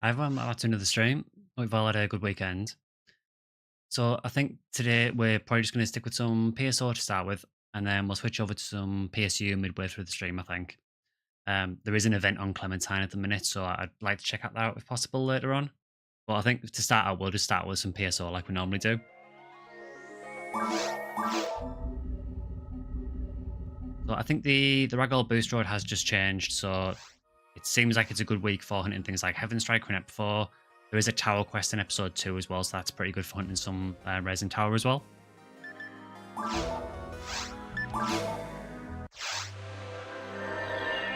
I've out to another stream. We've all had a good weekend. So I think today we're probably just going to stick with some PSO to start with, and then we'll switch over to some PSU midway through the stream, I think. There is an event on Clementine at the minute, so I'd like to check that out if possible later on. But I think to start out, we'll just start with some PSO like we normally do. So I think the Ragdoll boost road has just changed, so it seems like it's a good week for hunting things like Heaven Strike in Ep 4. There is a tower quest in episode 2 as well, so that's pretty good for hunting some resin tower as well.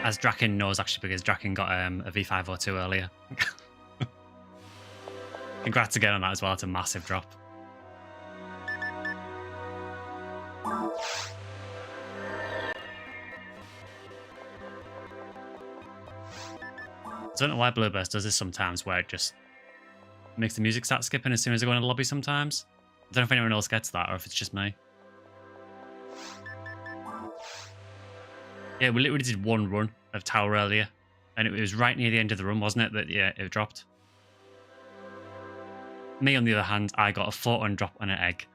As Draken knows, actually, because Draken got a V502 earlier. Congrats again on that as well. It's a massive drop. I don't know why Blueburst does this sometimes, where it just makes the music start skipping as soon as I go in the lobby sometimes. I don't know if anyone else gets that or if it's just me. Yeah, we literally did one run of tower earlier, and it was right near the end of the run, wasn't it? That yeah, it dropped. Me, on the other hand, I got a photon drop on an egg.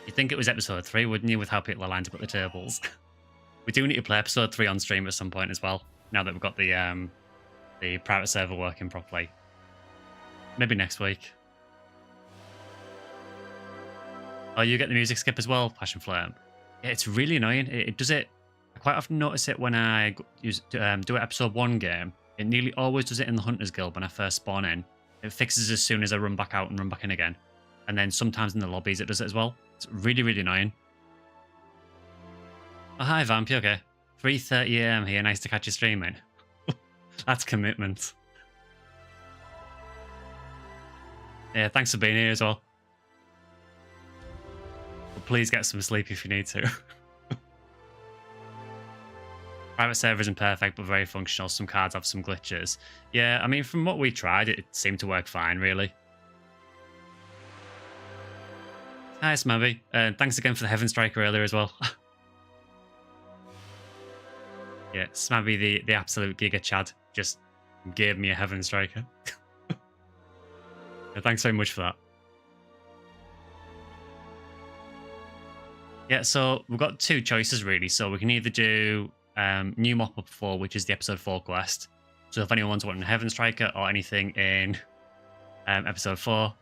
You'd think it was episode 3, wouldn't you, with how people are lined up at the tables? We do need to play episode 3 on stream at some point as well, now that we've got the private server working properly. Maybe next week. Oh, you get the music skip as well, Passion Flame. Yeah, it's really annoying. It does it. I quite often notice it when I do an episode 1 game. It nearly always does it in the Hunters Guild when I first spawn in. It fixes as soon as I run back out and run back in again. And then sometimes in the lobbies it does it as well. It's really, really annoying. Oh, hi, Vamp. You okay? 3:30 AM here. Nice to catch you streaming. That's commitment. Yeah, thanks for being here as well. But please get some sleep if you need to. Private server isn't perfect, but very functional. Some cards have some glitches. Yeah, I mean, from what we tried, it seemed to work fine, really. Hi, Smabby. Thanks again for the Heaven Striker earlier as well. Yeah, Smabby, the absolute Giga Chad, just gave me a Heaven Striker. Yeah, thanks very much for that. Yeah, so we've got 2 choices, really. So we can either do New Mop Up 4, which is the episode 4 quest. So if anyone's wanting a Heaven Striker or anything in episode 4,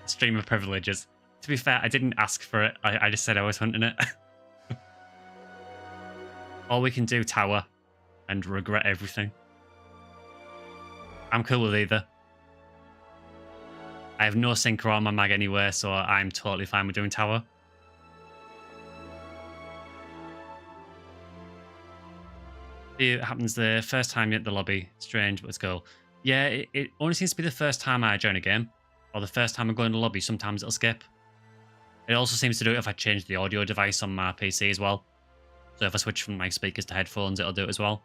stream of privileges. To be fair, I didn't ask for it. I just said I was hunting it. Or we can do Tower and regret everything. I'm cool with either. I have no synchro on my mag anywhere, so I'm totally fine with doing Tower. It happens the first time you hit the lobby. Strange, but let's go. Yeah, it only seems to be the first time I join a game. Or the first time I go in the lobby. Sometimes it'll skip. It also seems to do it if I change the audio device on my PC as well. So if I switch from my speakers to headphones, it'll do it as well.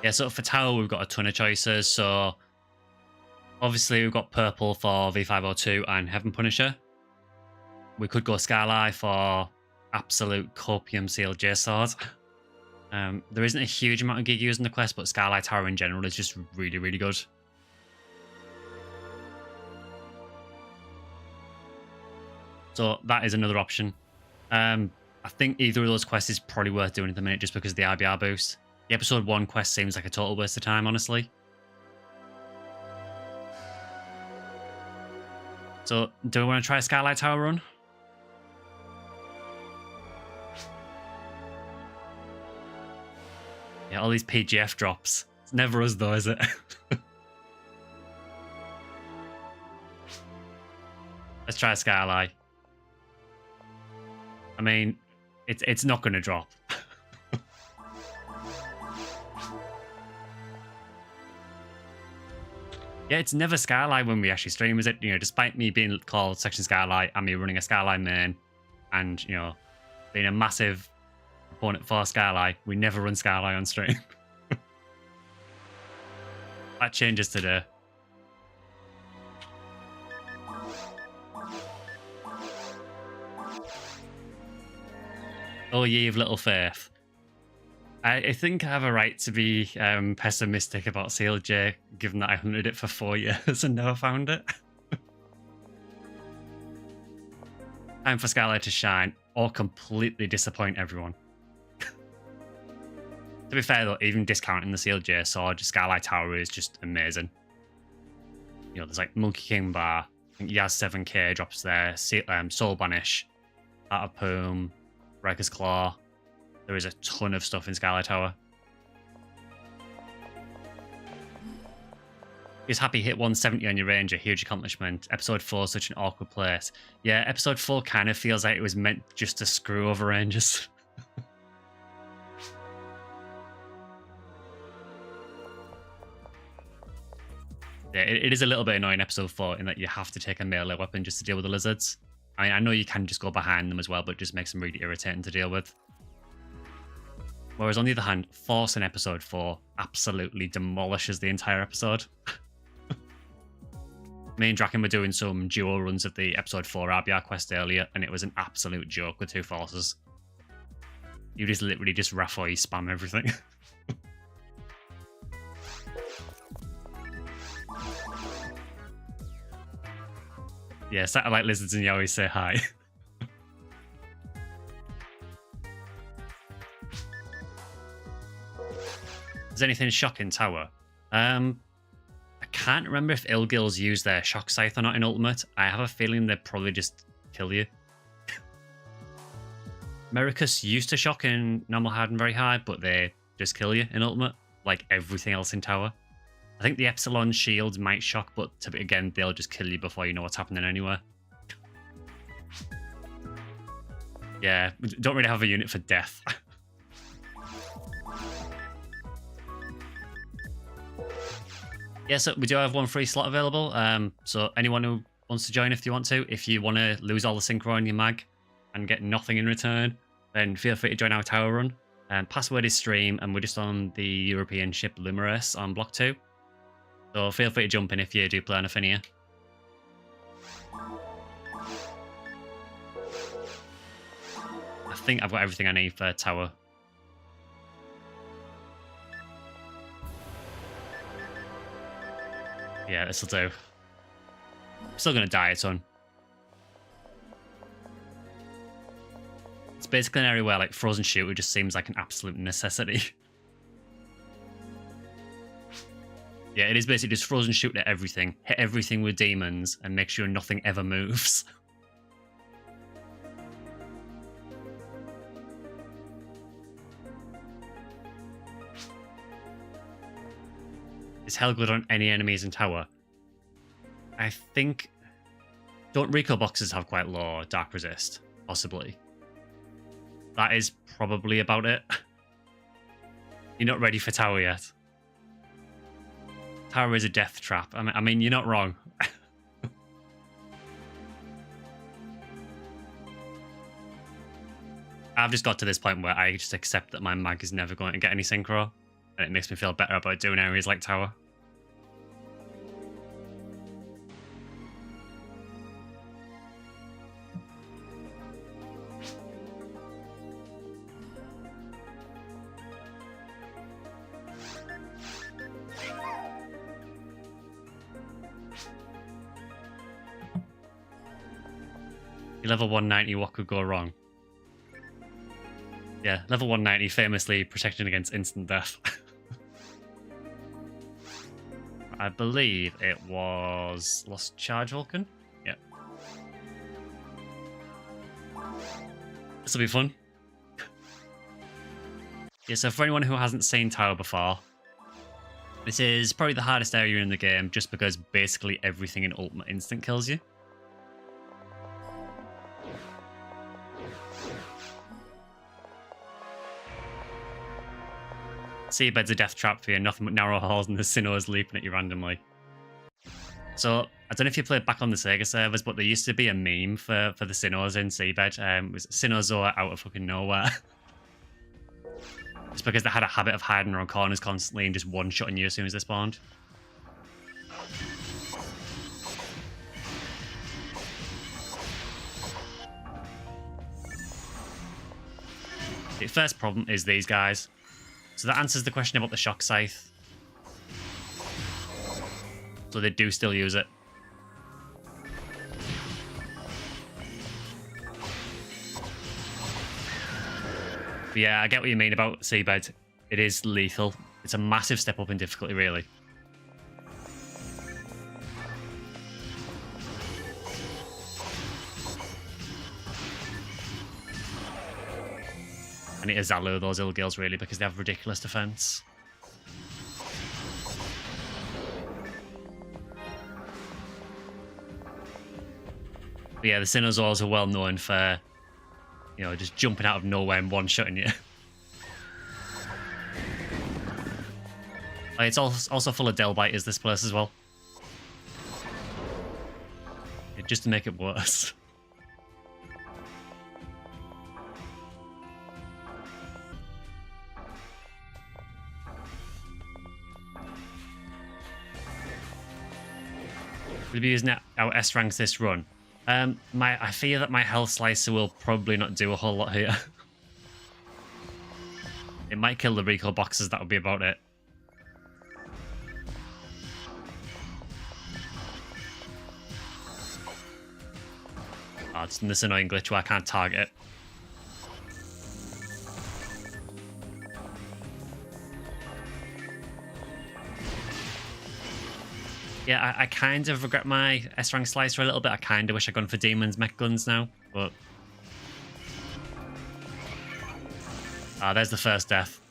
Yeah, so for Tower, we've got a ton of choices. So obviously, we've got purple for V502 and Heaven Punisher. We could go Skyly for absolute copium sealed J sword. There isn't a huge amount of gig using the quest, but Skylight Tower in general is just really, really good. So that is another option. I think either of those quests is probably worth doing at the minute just because of the IBR boost. The episode 1 quest seems like a total waste of time, honestly. So do we want to try a Skylight Tower run? Yeah, all these PGF drops. It's never us though, is it? Let's try a Skylight. I mean, it's not going to drop. Yeah, it's never Skylight when we actually stream, is it? You know, despite me being called SectionSkyly and me running a Skylight main and, you know, being a massive opponent for Skylight, we never run Skylight on stream. That changes today. Oh, ye of little faith. I think I have a right to be pessimistic about CLJ, given that I hunted it for 4 years and never found it. Time for Skylight to shine, or completely disappoint everyone. To be fair though, even discounting the CLJ sword, Skylight Tower is just amazing. You know, there's like Monkey King Bar, I think Yaz 7k drops there, Soul Banish, Heart of Poom, Riker's Claw. There is a ton of stuff in Skylight Tower. He's happy hit 170 on your ranger, huge accomplishment. Episode 4 is such an awkward place. Yeah, episode 4 kind of feels like it was meant just to screw over rangers. Yeah, it is a little bit annoying episode 4 in that you have to take a melee weapon just to deal with the lizards. I mean, I know you can just go behind them as well, but it just makes them really irritating to deal with. Whereas on the other hand, Force in episode 4 absolutely demolishes the entire episode. Me and Draken were doing some dual runs of the episode 4 RBR quest earlier, and it was an absolute joke with 2 forces. You just literally just Rafoy spam everything. Yeah, satellite lizards and Yowie say hi. Is anything shocking tower? I can't remember if Ilgils use their shock scythe or not in ultimate. I have a feeling they'd probably just kill you. Mericus used to shock in normal hard and very hard, but they just kill you in ultimate, like everything else in tower. I think the Epsilon shields might shock, but again, they'll just kill you before you know what's happening anyway. Yeah, we don't really have a unit for death. Yeah, so we do have 1 free slot available. So anyone who wants to join if you want to, if you want to lose all the synchro on your mag and get nothing in return, then feel free to join our tower run. Password is stream, and we're just on the European ship Lumerus on block 2. So feel free to jump in if you do play on Ephinea. I think I've got everything I need for tower. Yeah, this'll do. I'm still going to die a ton. It's basically an area where like Frozen Shooter just seems like an absolute necessity. Yeah, it is basically just Frozen Shoot at everything, hit everything with demons, and make sure nothing ever moves. Is Hell good on any enemies in tower? I think... Don't Rico boxes have quite low dark resist? Possibly. That is probably about it. You're not ready for tower yet. Tower is a death trap. I mean, you're not wrong. I've just got to this point where I just accept that my mag is never going to get any synchro, and it makes me feel better about doing areas like tower. Level 190, what could go wrong? Yeah, level 190, famously protecting against instant death. I believe it was Lost Charge Vulcan? Yeah. This will be fun. Yeah, so for anyone who hasn't seen Tower before, this is probably the hardest area in the game just because basically everything in Ultimate instant kills you. Seabed's a death trap for you, nothing but narrow halls and the Sinnohs leaping at you randomly. So, I don't know if you played back on the Sega servers, but there used to be a meme for the Sinnohs in Seabed. It was Sinnohs out of fucking nowhere. Just because they had a habit of hiding around corners constantly and just one-shotting you as soon as they spawned. The first problem is these guys. So that answers the question about the shock scythe. So they do still use it. But yeah, I get what you mean about Seabed. It is lethal. It's a massive step up in difficulty, really. And it is Alu, those ill girls, really, because they have ridiculous defense. But yeah, the Sinnosaurs are well known for, you know, just jumping out of nowhere and one-shotting you. It's also full of Delbiters, this place as well. Just to make it worse. We'll be using our S ranks this run. I fear that my health slicer will probably not do a whole lot here. It might kill the recall boxes, that would be about it. Oh, it's this annoying glitch where I can't target it. Yeah, I kind of regret my S-rank slicer a little bit. I kind of wish I'd gone for Demon's mech guns now, but... Ah, there's the first death.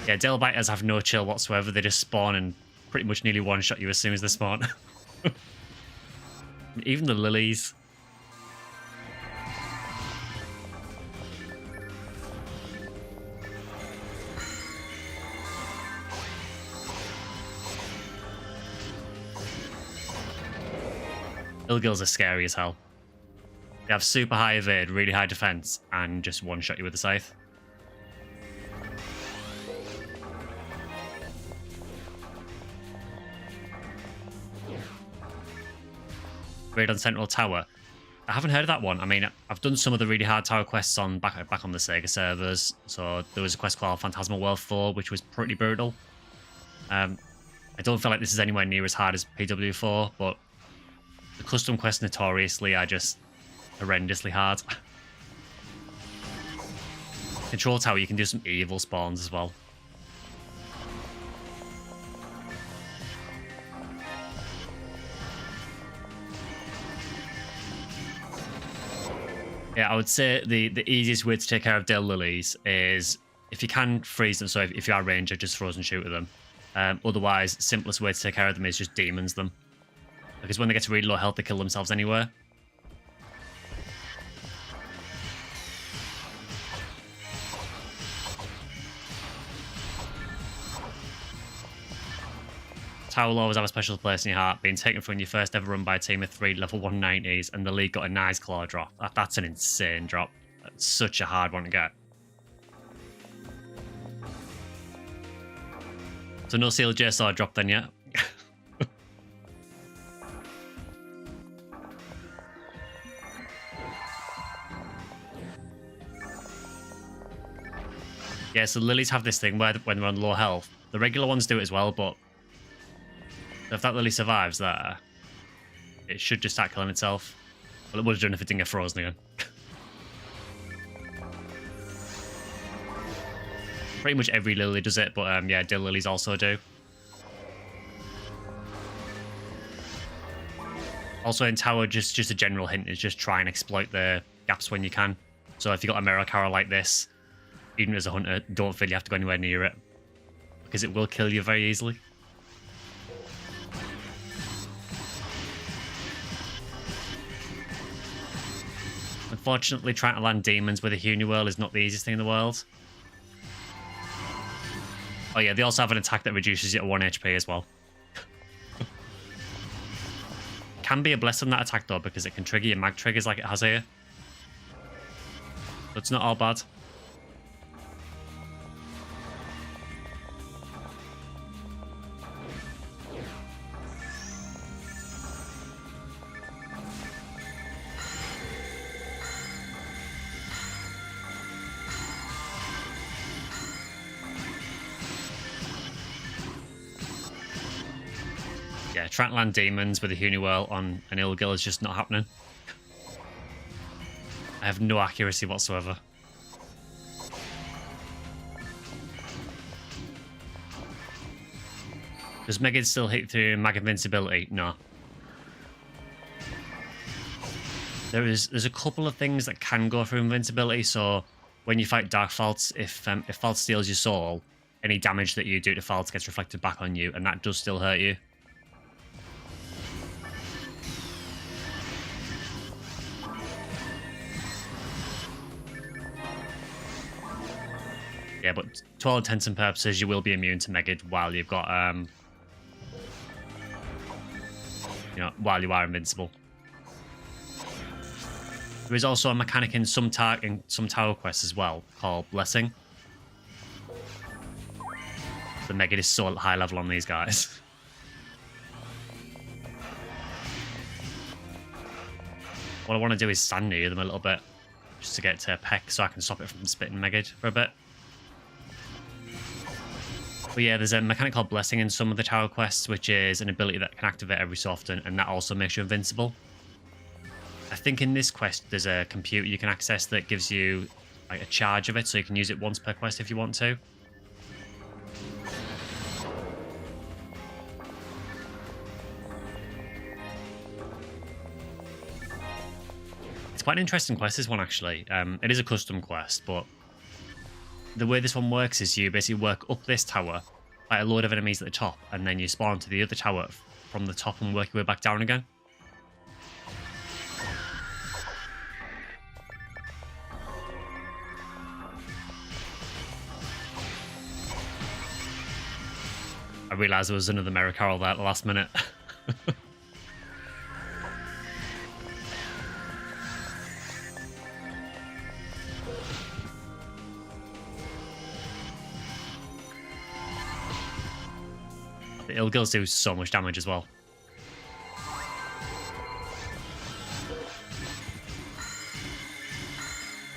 Yeah, Delbiters have no chill whatsoever. They just spawn and pretty much nearly one-shot you as soon as they spawn. Even the lilies. Ilgils are scary as hell. They have super high evade, really high defense, and just one-shot you with the scythe. Raid on Central Tower. I haven't heard of that one. I mean, I've done some of the really hard tower quests on back on the Sega servers. So there was a quest called Phantasmal World 4, which was pretty brutal. I don't feel like this is anywhere near as hard as PW4, but the custom quests notoriously are just horrendously hard. Control Tower, you can do some evil spawns as well. Yeah, I would say the easiest way to take care of Dale Lilies is, if you can, freeze them. So if you are a ranger, just frozen shoot at them. Otherwise, simplest way to take care of them is just demons them. Because when they get to really low health, they kill themselves anywhere. Tower will always have a special place in your heart, being taken from your first ever run by a team of 3 level 190s, and the league got a nice claw drop. That's an insane drop. That's such a hard one to get. So no CLJ sword drop then yet? Yeah, so lilies have this thing where when they're on low health, the regular ones do it as well, but if that lily survives there, it should just start killing itself. Well, it would have done if it didn't get frozen again. Pretty much every lily does it, but yeah, dill lilies also do. Also in tower, just a general hint is just try and exploit the gaps when you can. So if you got a mirror carol like this, even as a hunter, don't feel you have to go anywhere near it, because it will kill you very easily. Unfortunately, trying to land demons with a Huniwhirl is not the easiest thing in the world. Oh yeah, they also have an attack that reduces you to 1 HP as well. Can be a blessing, that attack though, because it can trigger your mag triggers like it has here. So it's not all bad. Yeah, trying to land demons with a Huniwhirl on an Ilgil is just not happening. I have no accuracy whatsoever. Does Megid still hit through mag invincibility? No. There's a couple of things that can go through invincibility. So when you fight Dark Faults, if Fault steals your soul, any damage that you do to Faults gets reflected back on you, and that does still hurt you. Yeah, but to all intents and purposes, you will be immune to Megid while you've got while you are invincible. There is also a mechanic in some tower quests as well called Blessing. The Megid is so high level on these guys. What I want to do is stand near them a little bit, just to get to a peck so I can stop it from spitting Megid for a bit. But yeah, there's a mechanic called Blessing in some of the tower quests, which is an ability that can activate every so often, and that also makes you invincible. I think in this quest, there's a computer you can access that gives you like a charge of it, so you can use it once per quest if you want to. It's quite an interesting quest, this one, actually. It is a custom quest, but the way this one works is you basically work up this tower, fight a load of enemies at the top, and then you spawn to the other tower from the top and work your way back down again. I realised there was another Merrick Carroll there at the last minute. The Ilgils do so much damage as well.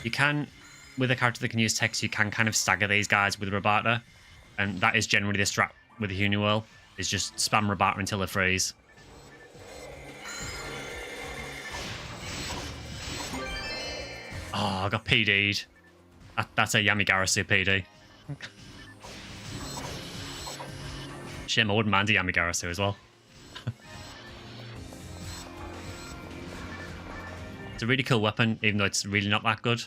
You can, with a character that can use text, you can kind of stagger these guys with Rabata, and that is generally the strat with a Huniwhirl, is just spam Rabata until they freeze. Oh, I got PD'd. That's a Yamigarasu PD. Shame, I wouldn't mind a Yamigarasu as well. It's a really cool weapon, even though it's really not that good.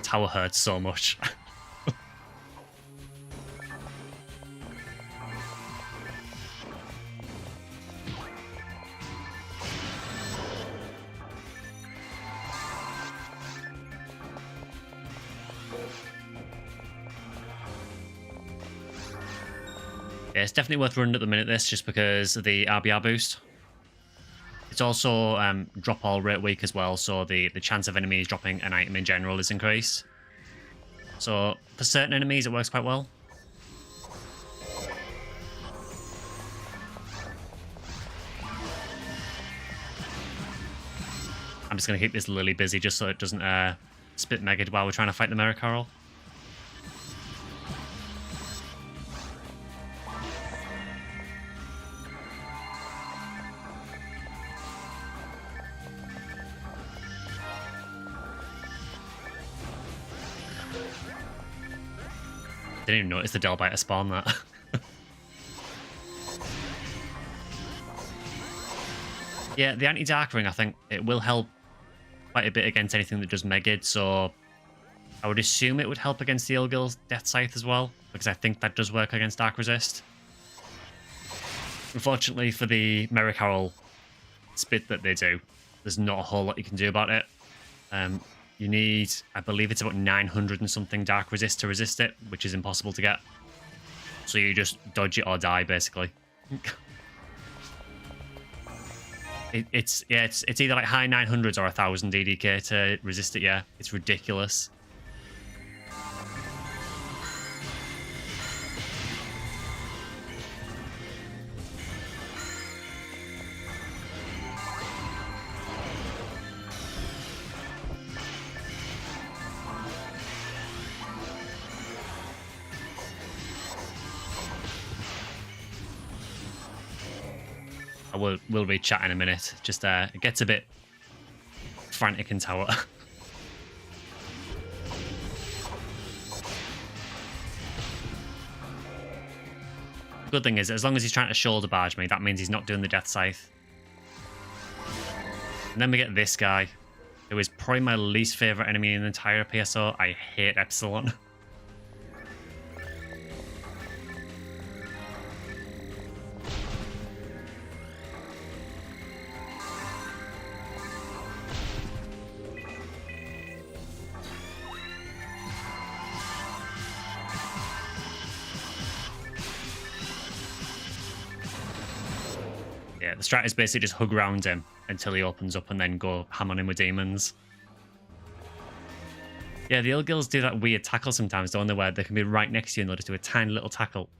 Tower hurts so much. Yeah, it's definitely worth running at the minute, this, just because of the RBR boost. It's also drop all rate weak as well, so the chance of enemies dropping an item in general is increased. So for certain enemies, it works quite well. I'm just going to keep this Lily busy just so it doesn't spit Megid while we're trying to fight the Merrick Carroll. Didn't even notice the Delbiter spawn that. Yeah, the anti-Dark Ring, I think it will help quite a bit against anything that does Megid, so I would assume it would help against the Ilgil's Death Scythe as well, because I think that does work against Dark Resist. Unfortunately for the Merrick Carroll spit that they do, there's not a whole lot you can do about it. You need, I believe it's about 900 and something Dark Resist to resist it, which is impossible to get. So you just dodge it or die, basically. It's either like high 900s or 1000 DDK to resist it, yeah. It's ridiculous. I will read chat in a minute. Just it gets a bit frantic in tower. Good thing is, as long as he's trying to shoulder barge me, that means he's not doing the death scythe. And then we get this guy, who is probably my least favorite enemy in the entire PSO. I hate Epsilon. Yeah, the strat is basically just hug around him until he opens up and then go ham on him with demons. Yeah, the Ilgils do that weird tackle sometimes, don't they, where they can be right next to you and they'll just do a tiny little tackle.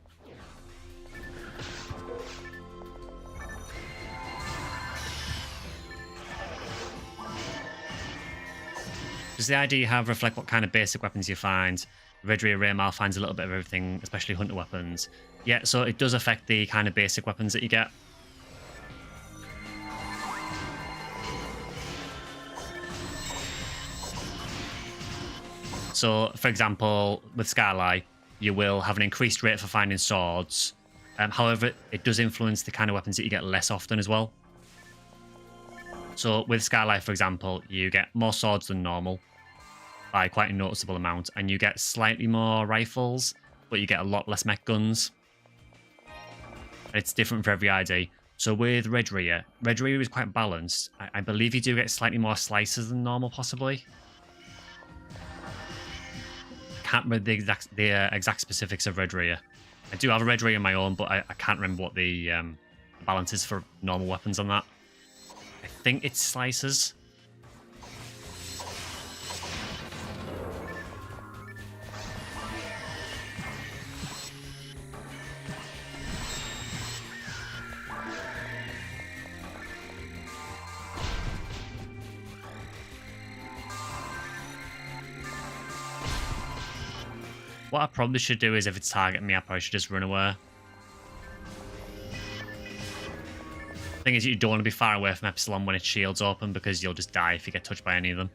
Just the idea you have reflect what kind of basic weapons you find. Redria Raymal finds a little bit of everything, especially hunter weapons. Yeah, so it does affect the kind of basic weapons that you get. So, for example, with Skyly, you will have an increased rate for finding swords. However, it does influence the kind of weapons that you get less often as well. So, with Skyly, for example, you get more swords than normal by quite a noticeable amount, and you get slightly more rifles, but you get a lot less mech guns. It's different for every ID. So with Redria is quite balanced. I believe you do get slightly more slices than normal, possibly. Can't remember the exact specifics of Redria. I do have a Redria of my own, but I can't remember what the balance is for normal weapons on that. I think it's slices. What I probably should do is, if it's targeting me, I probably should just run away. The thing is, you don't want to be far away from Epsilon when its shield's open, because you'll just die if you get touched by any of them.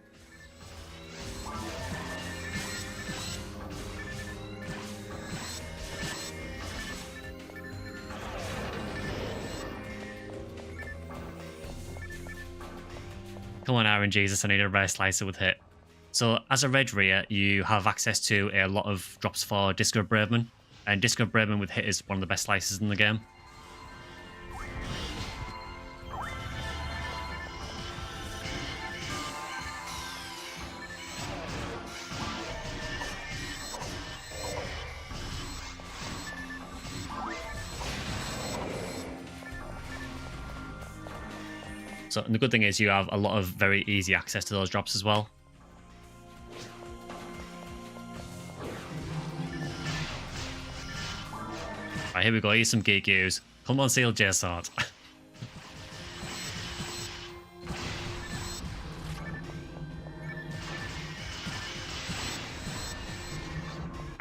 Come on, Aaron Jesus, I need a rare slicer with hit. So, as a Redria, you have access to a lot of drops for Disco of Braveman, and Disco of Braveman with hit is one of the best slices in the game. So, and the good thing is you have a lot of very easy access to those drops as well. Right, here we go. Here's some geek use. Come on, Seal J Sword.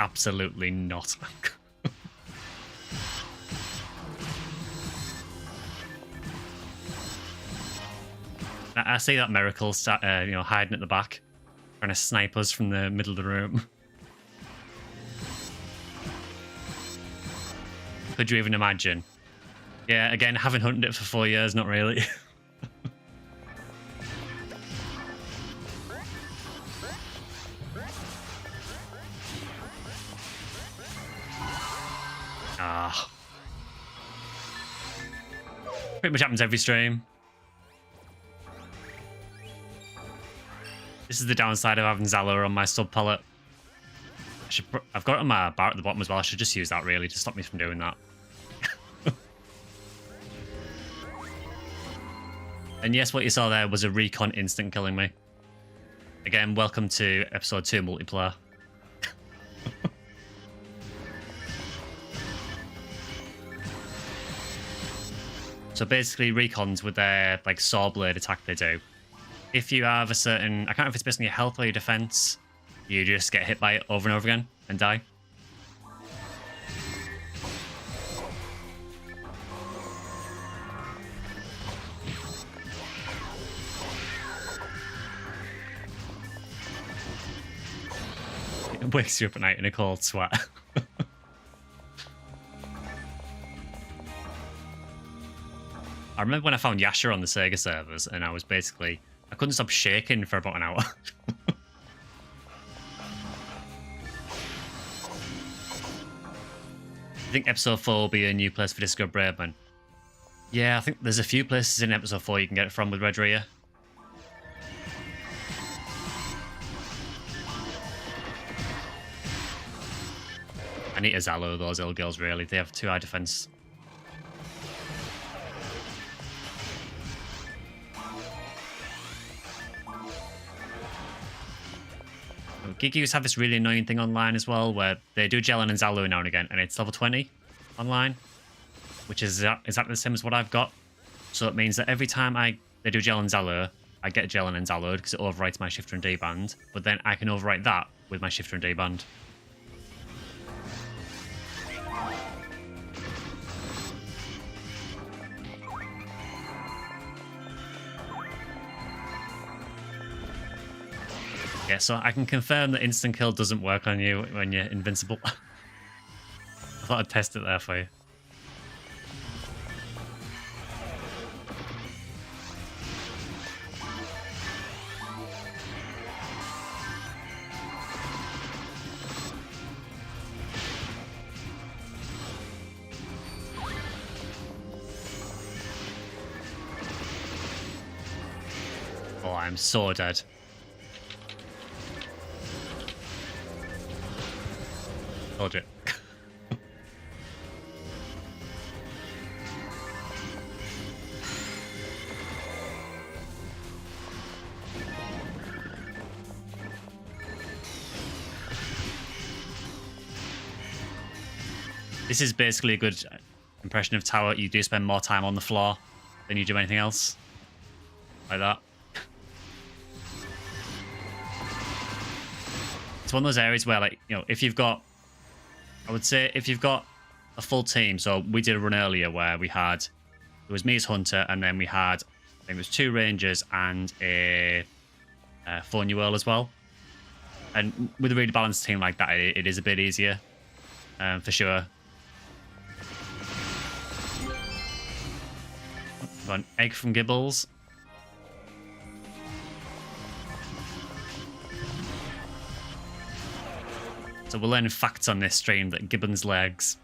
Absolutely not. I see that Miracle, hiding at the back, trying to snipe us from the middle of the room. Could you even imagine? Yeah, again, having hunted it for 4 years, not really. Ah. Pretty much happens every stream. This is the downside of having Zala on my sub palette. I've got it on my bar at the bottom as well. I should just use that, really, to stop me from doing that. And yes, what you saw there was a recon instant killing me. Again, welcome to episode 2 multiplayer. So basically, recons with their saw blade attack they do. If you have a certain, I can't remember if it's based on your health or your defense, you just get hit by it over and over again and die. It wakes you up at night in a cold sweat. I remember when I found Yasha on the Sega servers, and I couldn't stop shaking for about an hour. I think episode 4 will be a new place for Disco Braveman. Yeah, I think there's a few places in episode 4 you can get it from with Red Rhea. I need a Zalo, those ill girls, really. They have too high defense. Gigius have this really annoying thing online as well, where they do Jelen and Zalu now and again, and it's level 20 online, which is exactly the same as what I've got. So it means that every time they do Jelen and Zalu, I get Jelen and Zalu because it overwrites my shifter and D-band, but then I can overwrite that with my shifter and D-band. Yeah, so I can confirm that instant kill doesn't work on you when you're invincible. I thought I'd test it there for you. Oh, I'm so dead. Told you. This is basically a good impression of tower. You do spend more time on the floor than you do anything else. Like that. It's one of those areas where, like, you know, if you've got, I would say if you've got a full team, so we did a run earlier where we had, it was me as Hunter, and then we had, I think it was 2 Rangers and a 4 New Earl as well. And with a really balanced team like that, it is a bit easier, for sure. Got an egg from Gibbles. So we're learning facts on this stream that Gibbon's legs.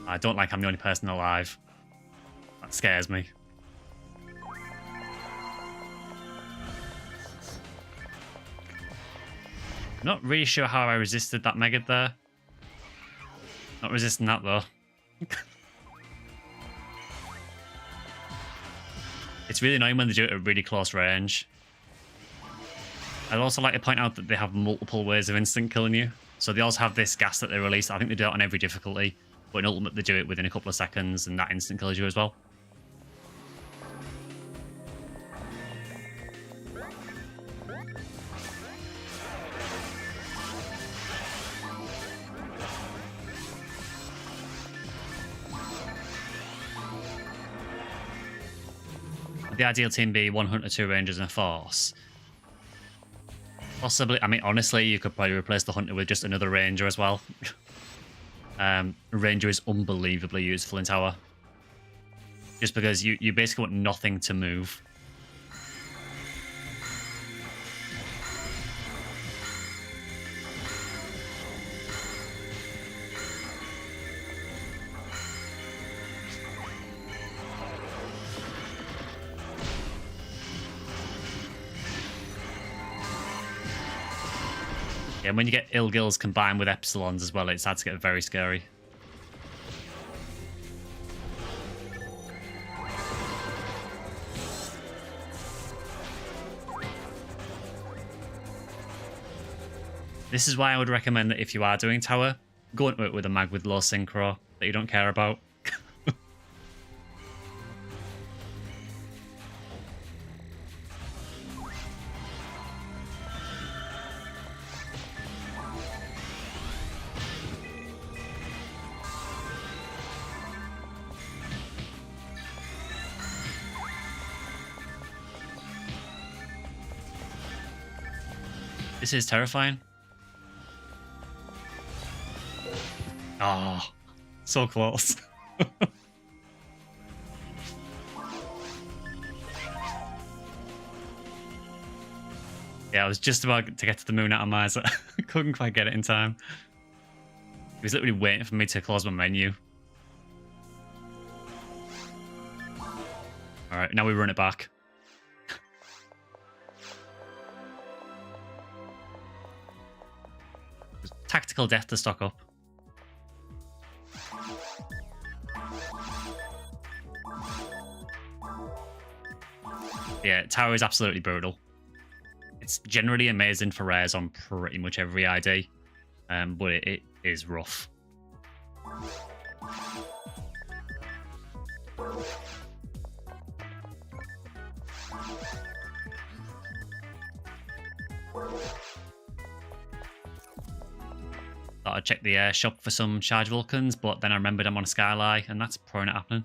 I don't like I'm the only person alive. That scares me. Not really sure how I resisted that Megad there. Not resisting that though. It's really annoying when they do it at really close range. I'd also like to point out that they have multiple ways of instant killing you. So they also have this gas that they release. I think they do it on every difficulty. But in Ultimate, they do it within a couple of seconds, and that instant kills you as well. The ideal team be 1 Hunter, 2 Rangers, and a Force. Possibly, I mean, honestly, you could probably replace the Hunter with just another Ranger as well. Ranger is unbelievably useful in tower. Just because you basically want nothing to move. Yeah, and when you get Ilgils combined with Epsilons as well, it starts to get very scary. This is why I would recommend that if you are doing tower, go into it with a mag with low synchro that you don't care about. This is terrifying. Oh, so close. Yeah, I was just about to get to the moon out of Mars. I couldn't quite get it in time. He was literally waiting for me to close my menu. All right, now we run it back. Tactical death to stock up. Yeah, tower is absolutely brutal. It's generally amazing for rares on pretty much every ID, but it is rough. Thought I'd check the shop for some charge Vulcans, but then I remembered I'm on a Skyly, and that's probably not happening.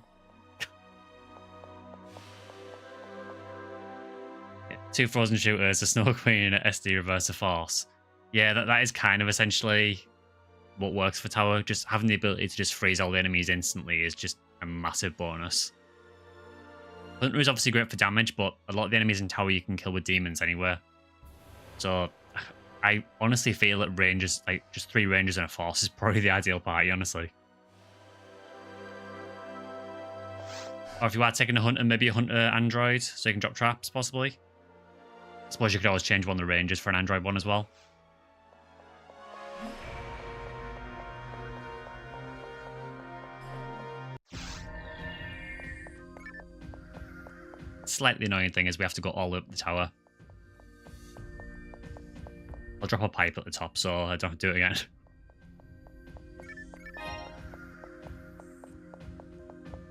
Yeah, 2 frozen shooters, a Snow Queen, and SD Reverse of Force. Yeah, that is kind of essentially what works for tower. Just having the ability to just freeze all the enemies instantly is just a massive bonus. Hunter is obviously great for damage, but a lot of the enemies in tower you can kill with demons anywhere. So I honestly feel that ranges, like just 3 rangers and a force, is probably the ideal party, honestly. Or if you are taking a hunter, maybe a hunter android, so you can drop traps, possibly. I suppose you could always change one of the rangers for an android one as well. Slightly annoying thing is we have to go all up the tower. I'll drop a pipe at the top so I don't have to do it again.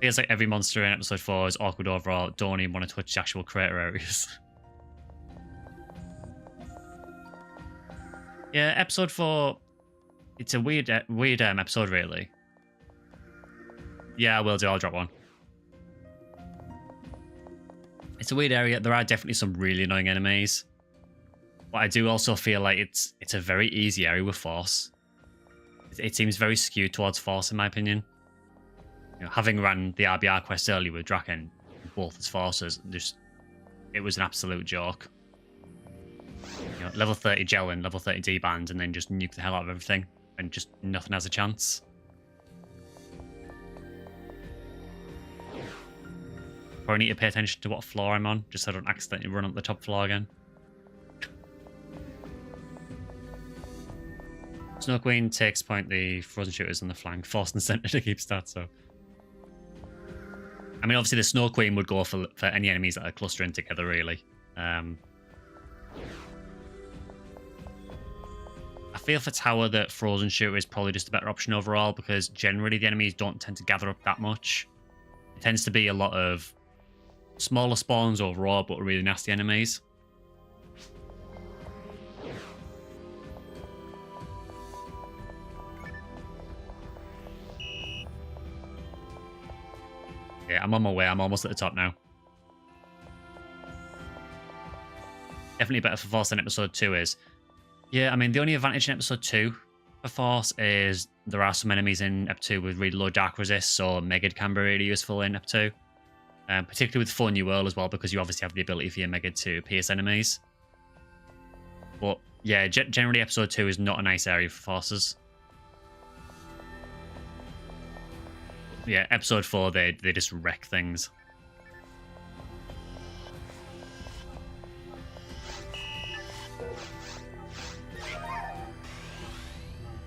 Feels like every monster in episode 4 is awkward overall. Don't even want to touch the actual crater areas. Yeah, episode 4, it's a weird episode, really. Yeah, I will do. I'll drop one. It's a weird area. There are definitely some really annoying enemies. But I do also feel like it's a very easy area with Force. It seems very skewed towards Force, in my opinion. You know, having ran the RBR quest earlier with Draken, both as Forces, it was an absolute joke. You know, level 30 gel and level 30 D-band, and then just nuke the hell out of everything, and just nothing has a chance. Probably need to pay attention to what floor I'm on, just so I don't accidentally run up the top floor again. Snow Queen takes point the frozen shooters on the flank, Force and center to keep stats, so. I mean, obviously the Snow Queen would go for any enemies that are clustering together, really. I feel for tower that frozen shooter is probably just a better option overall, because generally the enemies don't tend to gather up that much. It tends to be a lot of smaller spawns overall, but really nasty enemies. Yeah, I'm on my way. I'm almost at the top now. Definitely better for Force than episode 2 is. Yeah, I mean, the only advantage in episode 2 for Force is there are some enemies in Ep 2 with really low dark resist, so Megid can be really useful in Ep 2. Particularly with 4 New World as well, because you obviously have the ability for your Megid to pierce enemies. But yeah, generally episode 2 is not a nice area for Forces. Yeah, episode 4, they just wreck things.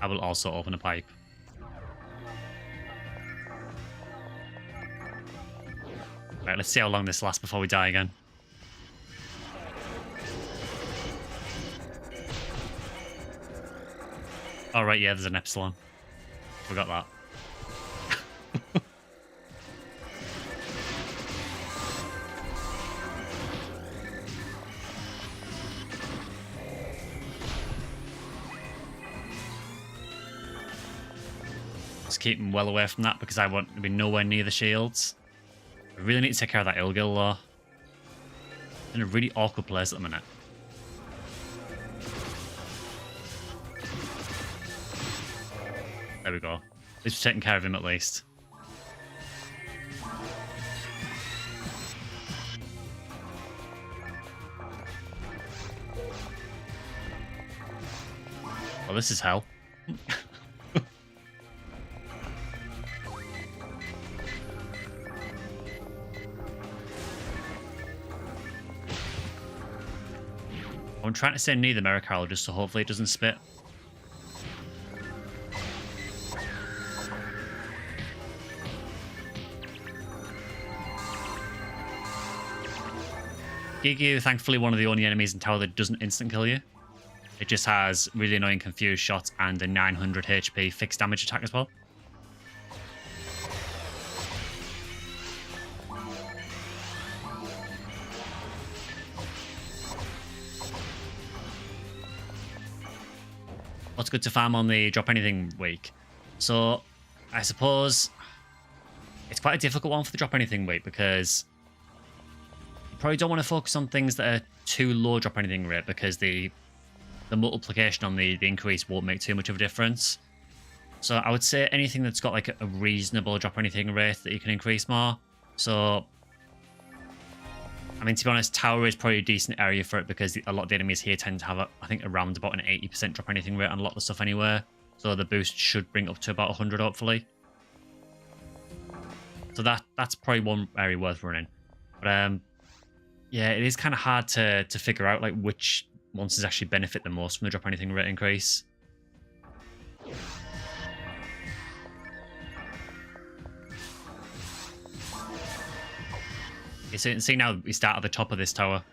I will also open a pipe. Right, let's see how long this lasts before we die again. Oh, right, yeah, there's an Epsilon. Forgot that. Just keep him well away from that because I want to be nowhere near the shields. I really need to take care of that Ilgil, though. In a really awkward place at the minute. There we go. At least we're taking care of him at least. Well, this is hell. I'm trying to stay near the Miracle just so hopefully it doesn't spit. Gigu, thankfully, one of the only enemies in tower that doesn't instant kill you. It just has really annoying confused shots and a 900 HP fixed damage attack as well. What's good to farm on the drop anything week? So I suppose it's quite a difficult one for the drop anything week because you probably don't want to focus on things that are too low drop anything rate because the multiplication on the increase won't make too much of a difference. So I would say anything that's got like a reasonable drop anything rate that you can increase more. So I mean, to be honest, tower is probably a decent area for it because a lot of the enemies here tend to have, I think, around about an 80% drop anything rate on a lot of the stuff anywhere. So the boost should bring up to about 100, hopefully. So that's probably one area worth running. But yeah, it is kind of hard to figure out like which monsters actually benefit the most from the drop anything rate increase. So you can see now we start at the top of this tower.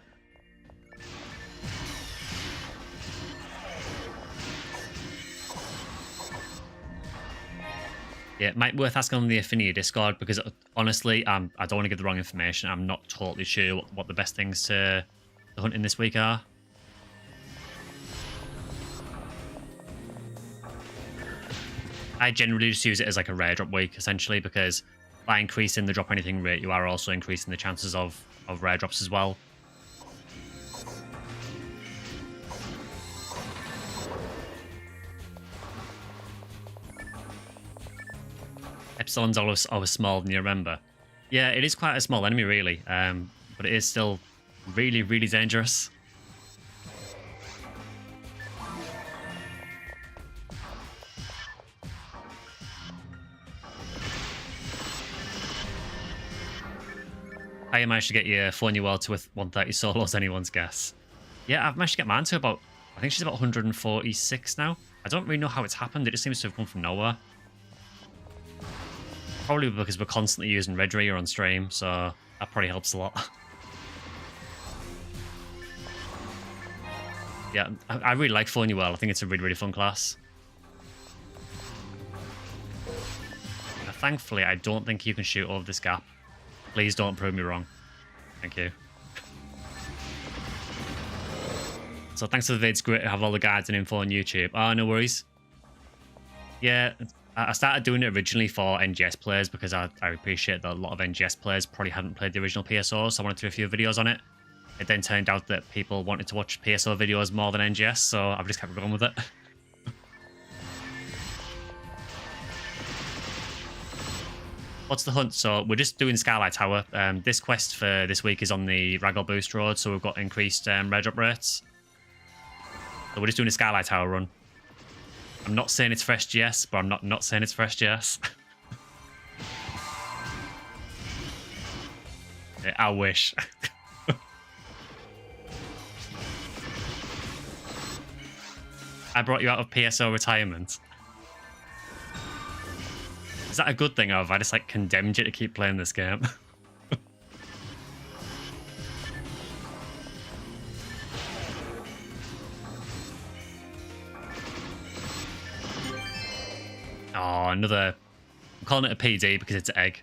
Yeah, it might be worth asking on the Ephinea Discord because honestly, I don't want to give the wrong information. I'm not totally sure what the best things to hunt in this week are. I generally just use it as like a rare drop week, essentially, because by increasing the drop anything rate, you are also increasing the chances of rare drops as well. Epsilon's always smaller than you remember. Yeah, it is quite a small enemy, really, but it is still really, really dangerous. How you managed to get your Ephinea to with 130 solos, anyone's guess. Yeah, I've managed to get mine to about, I think she's about 146 now. I don't really know how it's happened. It just seems to have come from nowhere. Probably because we're constantly using Red Ray on stream, so that probably helps a lot. Yeah, I really like Ephinea. I think it's a really, really fun class. Thankfully, I don't think you can shoot over this gap. Please don't prove me wrong. Thank you. So thanks for the vid. It's great to have all the guides and info on YouTube. Oh, no worries. Yeah, I started doing it originally for NGS players because I appreciate that a lot of NGS players probably hadn't played the original PSO, so I wanted to do a few videos on it. It then turned out that people wanted to watch PSO videos more than NGS, so I've just kept going with it. What's the hunt? So we're just doing Skylight Tower. This quest for this week is on the Ragdoll Boost Road, so we've got increased rare drop rates. So we're just doing a Skylight Tower run. I'm not saying it's for SGS, but I'm not saying it's for SGS. I wish. I brought you out of PSO retirement. Is that a good thing, or have I just like condemned you to keep playing this game? Oh, another... I'm calling it a PD because it's an egg.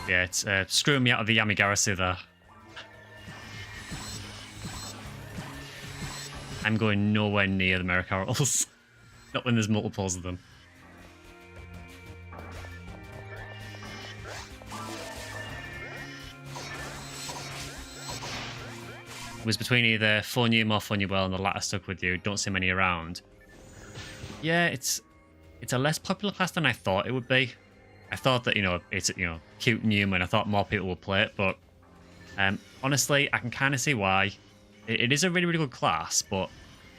Yeah, it's screwing me out of the Yamagarasu there. I'm going nowhere near the Miracarals. Not when there's multiples of them. It was between either Ephinea or Ephinea and the latter stuck with you. Don't see many around. Yeah, it's a less popular class than I thought it would be. I thought that, it's, cute Newman. I thought more people would play it, but honestly, I can kind of see why. It is a really, really good class, but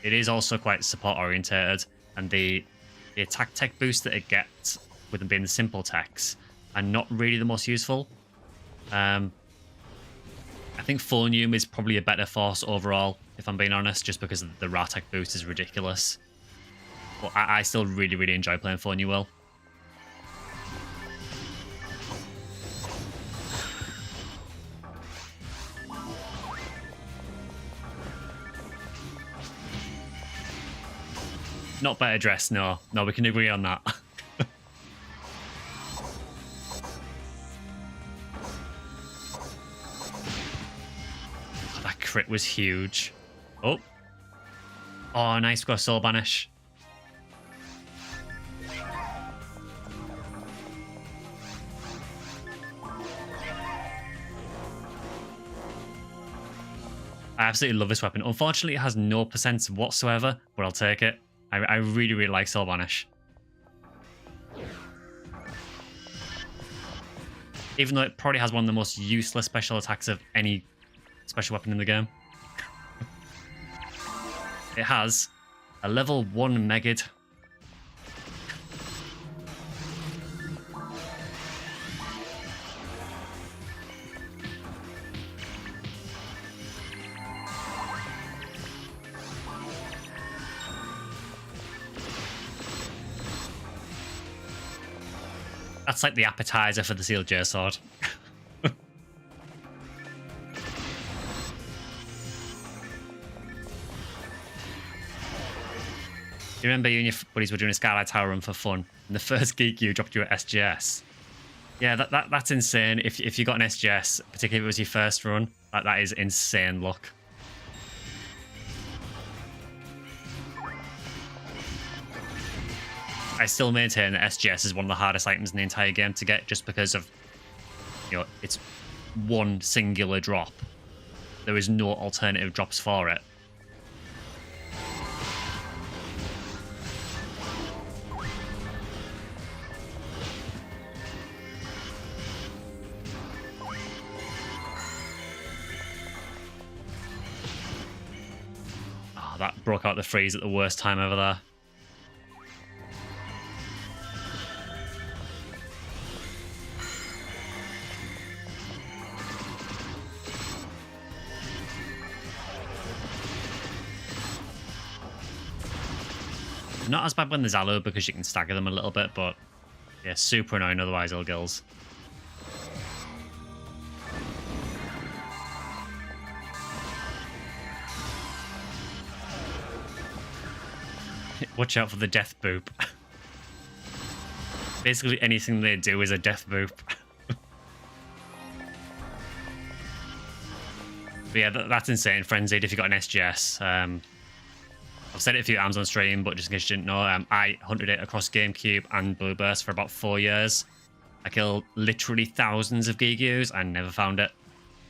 it is also quite support orientated, and the attack tech boost that it gets with them being the simple techs are not really the most useful. I think full Neum is probably a better force overall, if I'm being honest, just because the Ratek boost is ridiculous. But I still really, really enjoy playing full Newell. Not better dressed, no. No, we can agree on that. Oh, that crit was huge. Oh. Oh, nice. Got a Soul Banish. I absolutely love this weapon. Unfortunately, it has no percents whatsoever, but I'll take it. I really, really like Soul Banish. Even though it probably has one of the most useless special attacks of any special weapon in the game. It has a level 1 Megid. That's like the appetizer for the Sealed J Sword. You remember you and your buddies were doing a Skylight Tower run for fun, and the first geek you dropped you at SGS? Yeah, that's insane. If you got an SGS, particularly if it was your first run, that is insane luck. I still maintain that SGS is one of the hardest items in the entire game to get, just because of, it's one singular drop. There is no alternative drops for it. Oh, that broke out the freeze at the worst time ever there. Not as bad when there's Aloe because you can stagger them a little bit, but yeah, super annoying otherwise, Ilgils. Watch out for the death boop. Basically anything they do is a death boop. But yeah, that's insane, Frenzied, if you got an SGS. I've said it a few times on stream, but just in case you didn't know, I hunted it across GameCube and Blue Burst for about 4 years. I killed literally thousands of Gigus and never found it.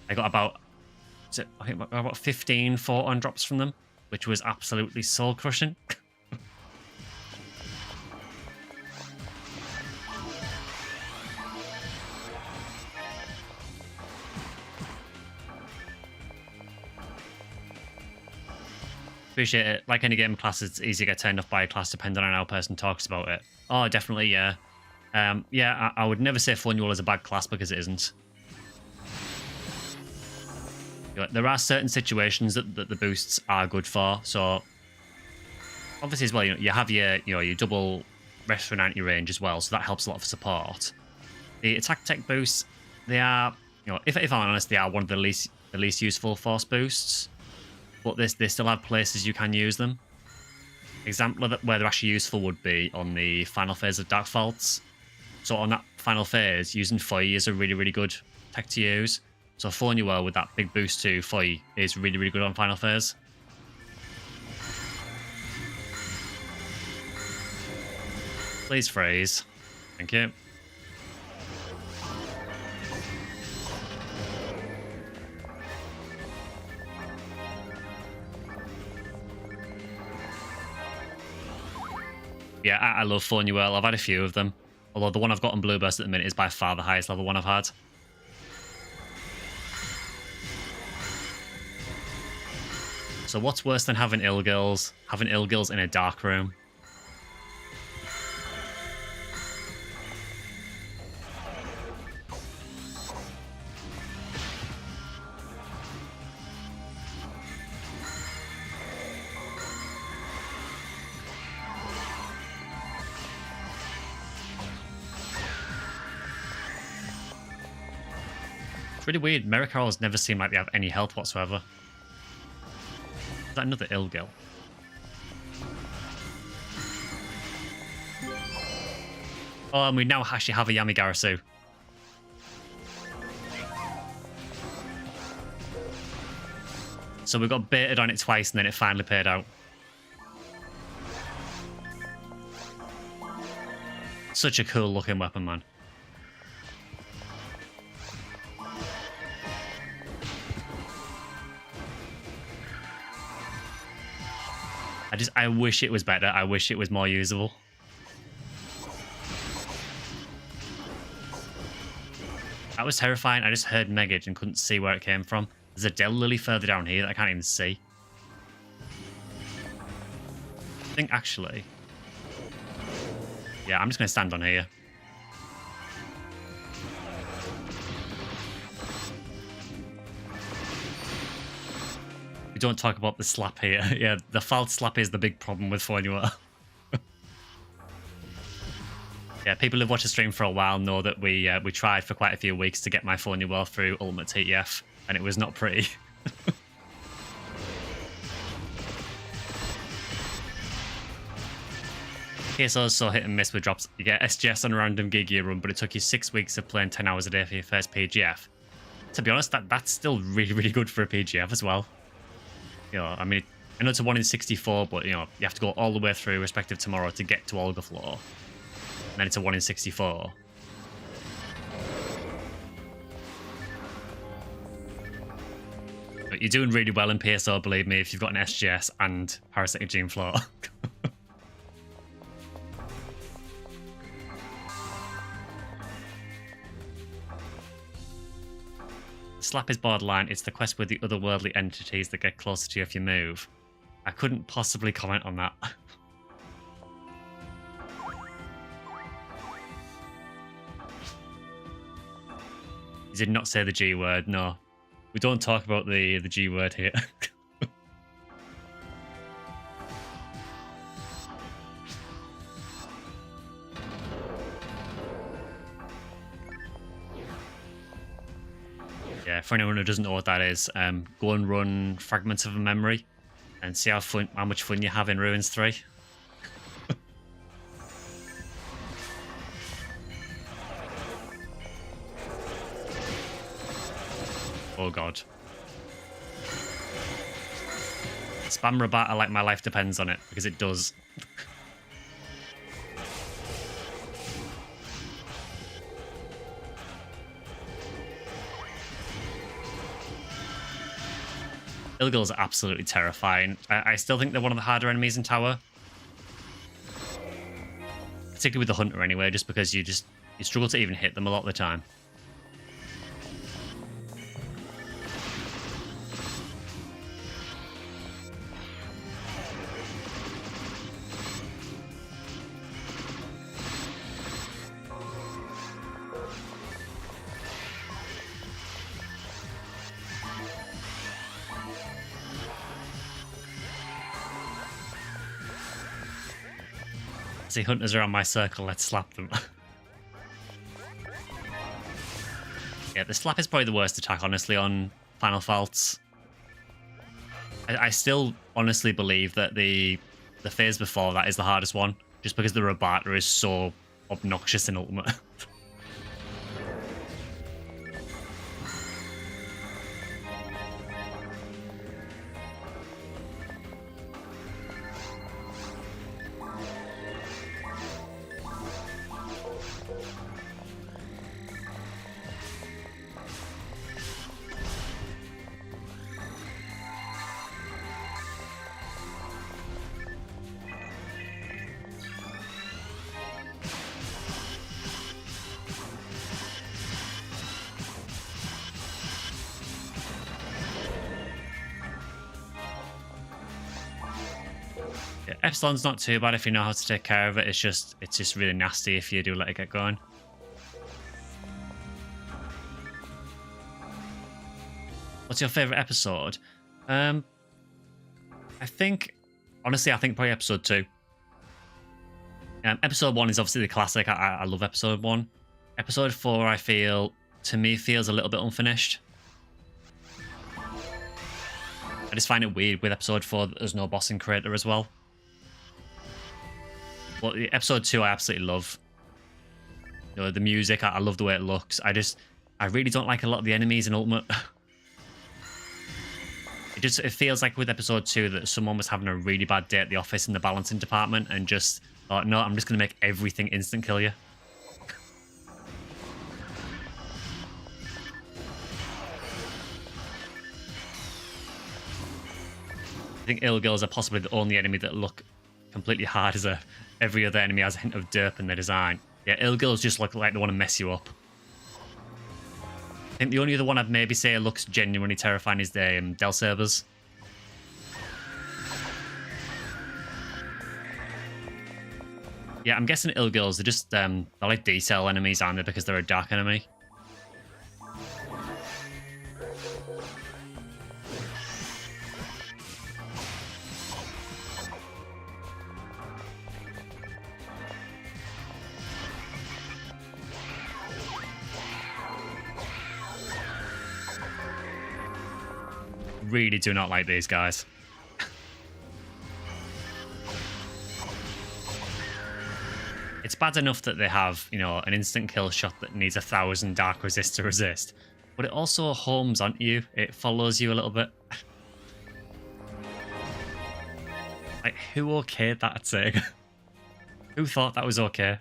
I got about 15 4-on drops from them, which was absolutely soul-crushing. Appreciate it. Like any game class, it's easy to get turned off by a class depending on how a person talks about it. Oh, definitely, yeah. Yeah, I would never say Funual is a bad class because it isn't. There are certain situations that the boosts are good for. So obviously as well, you have your double rest for 90 range as well, so that helps a lot for support. The attack tech boosts, they are, if I'm honest, they are one of the least useful force boosts. But they still have places you can use them. Example of where they're actually useful would be on the final phase of Dark Faults. So on that final phase, using Foy is a really, really good tech to use. So Funual with that big boost to Foy is really, really good on final phase. Please freeze. Thank you. Yeah, I love Fornuel. I've had a few of them. Although the one I've got on Blueburst at the minute is by far the highest level one I've had. So what's worse than having Ilgils? Having Ilgils in a dark room. It's really weird. Mericarol's never seem like they have any health whatsoever. Is that another Ilgil? Oh, and we now actually have a Yamigarasu. So we got baited on it twice and then it finally paid out. Such a cool looking weapon, man. I wish it was better. I wish it was more usable. That was terrifying. I just heard Megage and couldn't see where it came from. There's a Del Lily further down here that I can't even see. I think actually... Yeah, I'm just going to stand on here. We don't talk about the slap here. Yeah, the false slap is the big problem with Fornua. Yeah, people who've watched the stream for a while know that we tried for quite a few weeks to get my Fornua through Ultimate TTF, and it was not pretty. PSO is so hit and miss with drops. You get SGS on a random gig year run, but it took you 6 weeks of playing 10 hours a day for your first PGF. To be honest, that's still really, really good for a PGF as well. You know, I mean, I know it's a 1 in 64, but, you know, you have to go all the way through Respective Tomorrow to get to Olga Floor. And then it's a 1 in 64. But you're doing really well in PSO, believe me, if you've got an SGS and Parasitic Gene Floor. Slap is borderline. It's the quest with the otherworldly entities that get closer to you if you move. I couldn't possibly comment on that. You did not say the G word, no. We don't talk about the G word here. Yeah, for anyone who doesn't know what that is, go and run Fragments of a Memory and see how much fun you have in Ruins 3. Oh god. Spam Rabata like my life depends on it, because it does. Ilgils are absolutely terrifying. I still think they're one of the harder enemies in Tower. Particularly with the Hunter anyway, just because you struggle to even hit them a lot of the time. See, hunters are on my circle, let's slap them. Yeah, the slap is probably the worst attack, honestly, on Final Faults. I still honestly believe that the phase before that is the hardest one, just because the Rabata is so obnoxious in Ultimate. Yeah, Epsilon's not too bad if you know how to take care of it. It's just really nasty if you do let it get going. What's your favorite episode? I think, honestly, I think probably episode 2. Episode 1 is obviously the classic. I love episode 1. Episode 4, I feel, to me, feels a little bit unfinished. I just find it weird with episode 4 that there's no boss in Crater as well. But episode 2, I absolutely love. You know, the music, I love the way it looks. I really don't like a lot of the enemies in Ultimate. It feels like with episode 2 that someone was having a really bad day at the office in the balancing department and just thought, no, I'm just going to make everything instant kill you. I think Ill Girls are possibly the only enemy that look completely hard as every other enemy has a hint of derp in their design. Yeah, Ill Girls just look like they want to mess you up. I think the only other one I'd maybe say looks genuinely terrifying is the Del Sabers. Yeah, I'm guessing Ill Girls, they're just, they're like D-cell enemies, aren't they? Because they're a dark enemy. Really do not like these guys. It's bad enough that they have, you know, an instant kill shot that needs 1,000 dark resist to resist, but it also homes onto you. It follows you a little bit. Like, who okayed that thing? Who thought that was okay?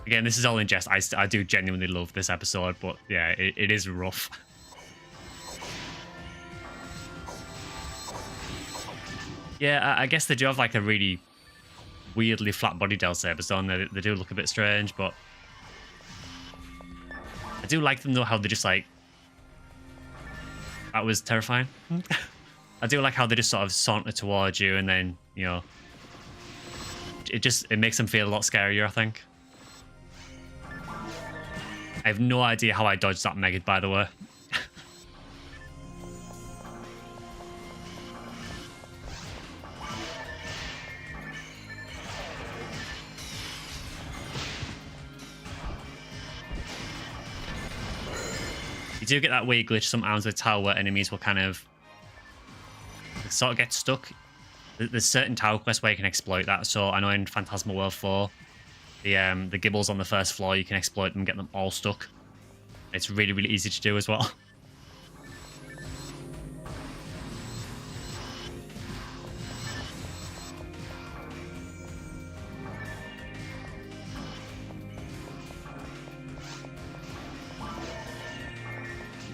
Again, this is all in jest. I do genuinely love this episode, but yeah, it is rough. Yeah, I guess they do have like a really weirdly flat body Del Sabers, don't they? They do look a bit strange, but I do like them though, how they just like... That was terrifying. I do like how they just sort of saunter towards you and then, you know... It makes them feel a lot scarier, I think. I have no idea how I dodged that Megid, by the way. You do get that weird glitch sometimes with tower where enemies will kind of sort of get stuck. There's certain tower quests where you can exploit that. So I know in Phantasmal World 4, the gibbles on the first floor, you can exploit them and get them all stuck. It's really, really easy to do as well.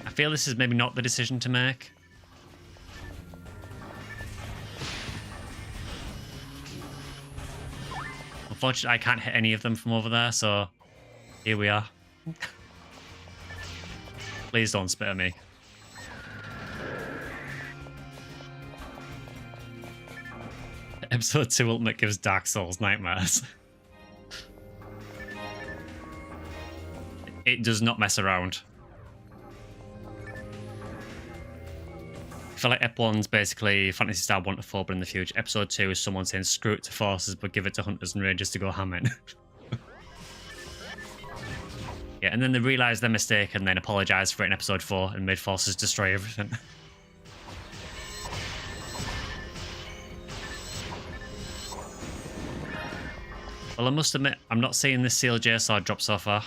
I feel this is maybe not the decision to make. Unfortunately, I can't hit any of them from over there, so here we are. Please don't spit at me. Episode 2 Ultimate gives Dark Souls nightmares. It does not mess around. I feel like Ep 1's basically Fantasy Star 1 to 4, but in the future. Episode 2 is someone saying screw it to Forces, but give it to Hunters and Rangers to go ham in. Yeah, and then they realise their mistake and then apologise for it in Episode 4 and made Forces destroy everything. Well, I must admit, I'm not seeing this CLJ sword drop so far.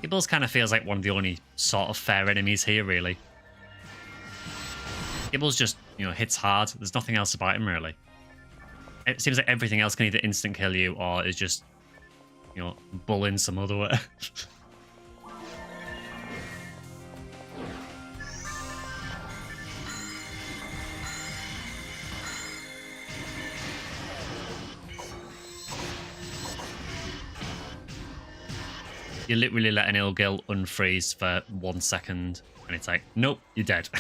Gibbles kind of feels like one of the only sort of fair enemies here, really. Gibbles just, you know, hits hard. There's nothing else about him, really. It seems like everything else can either instant kill you or is just, you know, bullying some other way. You literally let an Ilgil unfreeze for 1 second, and it's like, nope, you're dead.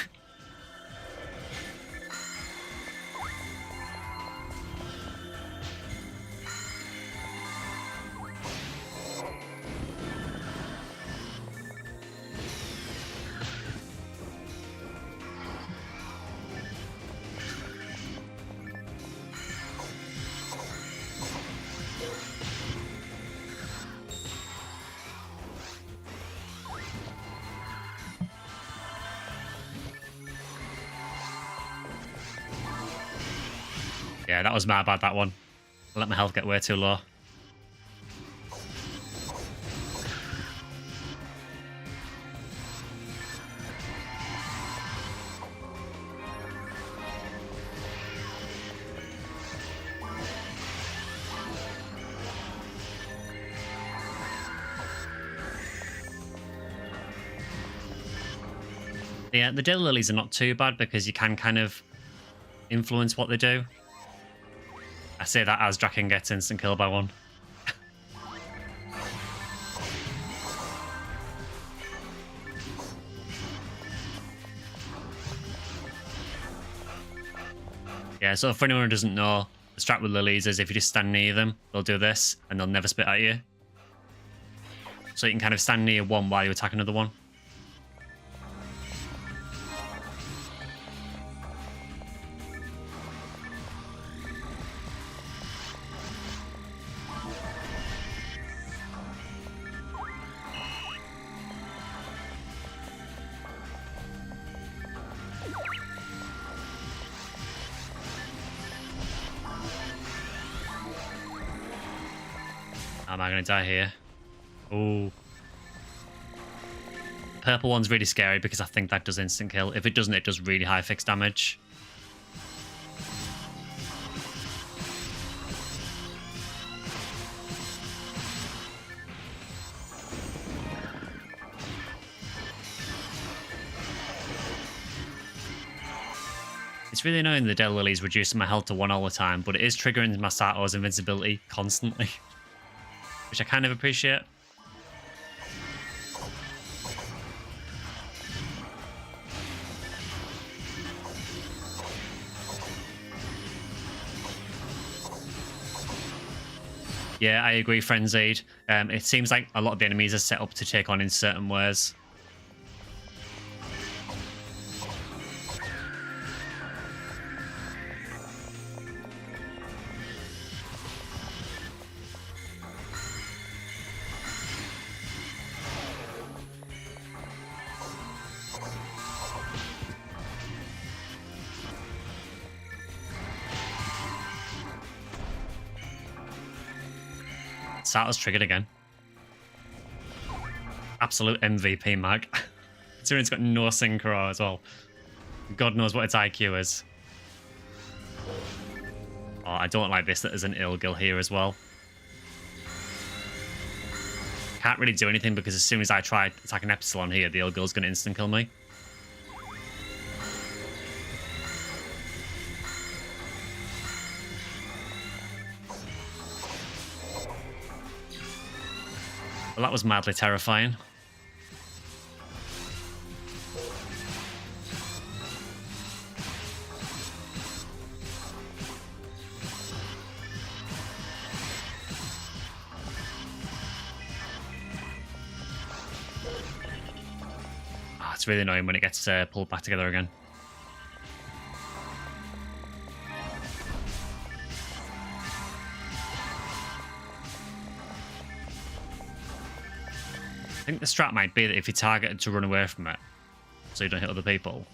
Yeah, that was my bad, that one. I let my health get way too low. Yeah, the Daily Lilies are not too bad because you can kind of influence what they do. I say that as Draken gets instant kill by one. Yeah, so for anyone who doesn't know, the strat with lilies is if you just stand near them, they'll do this and they'll never spit at you. So you can kind of stand near one while you attack another one. Am I going to die here? Oh. Purple one's really scary because I think that does instant kill. If it doesn't, it does really high fixed damage. It's really annoying the Daily Lily is reducing my health to 1 all the time, but it is triggering my Sato's invincibility constantly. Which I kind of appreciate. Yeah, I agree, Frenzied. It seems like a lot of the enemies are set up to take on in certain ways. Sato's triggered again. Absolute MVP mag. Considering it's got no synchro as well. God knows what its IQ is. Oh, I don't like this that there's an Ilgil here as well. Can't really do anything because as soon as I try attacking Epsilon here, the Ilgil's going to instant kill me. Well, that was madly terrifying. Oh, it's really annoying when it gets pulled back together again. I think the strat might be that if you're targeted to run away from it, so you don't hit other people,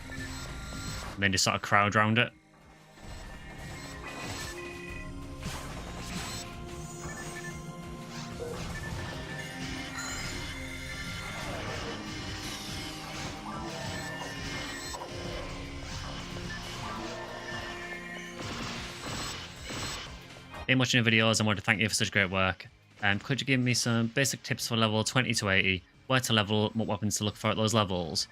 and then just sort of crowd round it. Been watching your videos and want to thank you for such great work. Could you give me some basic tips for level 20 to 80, where to level, what weapons to look for at those levels?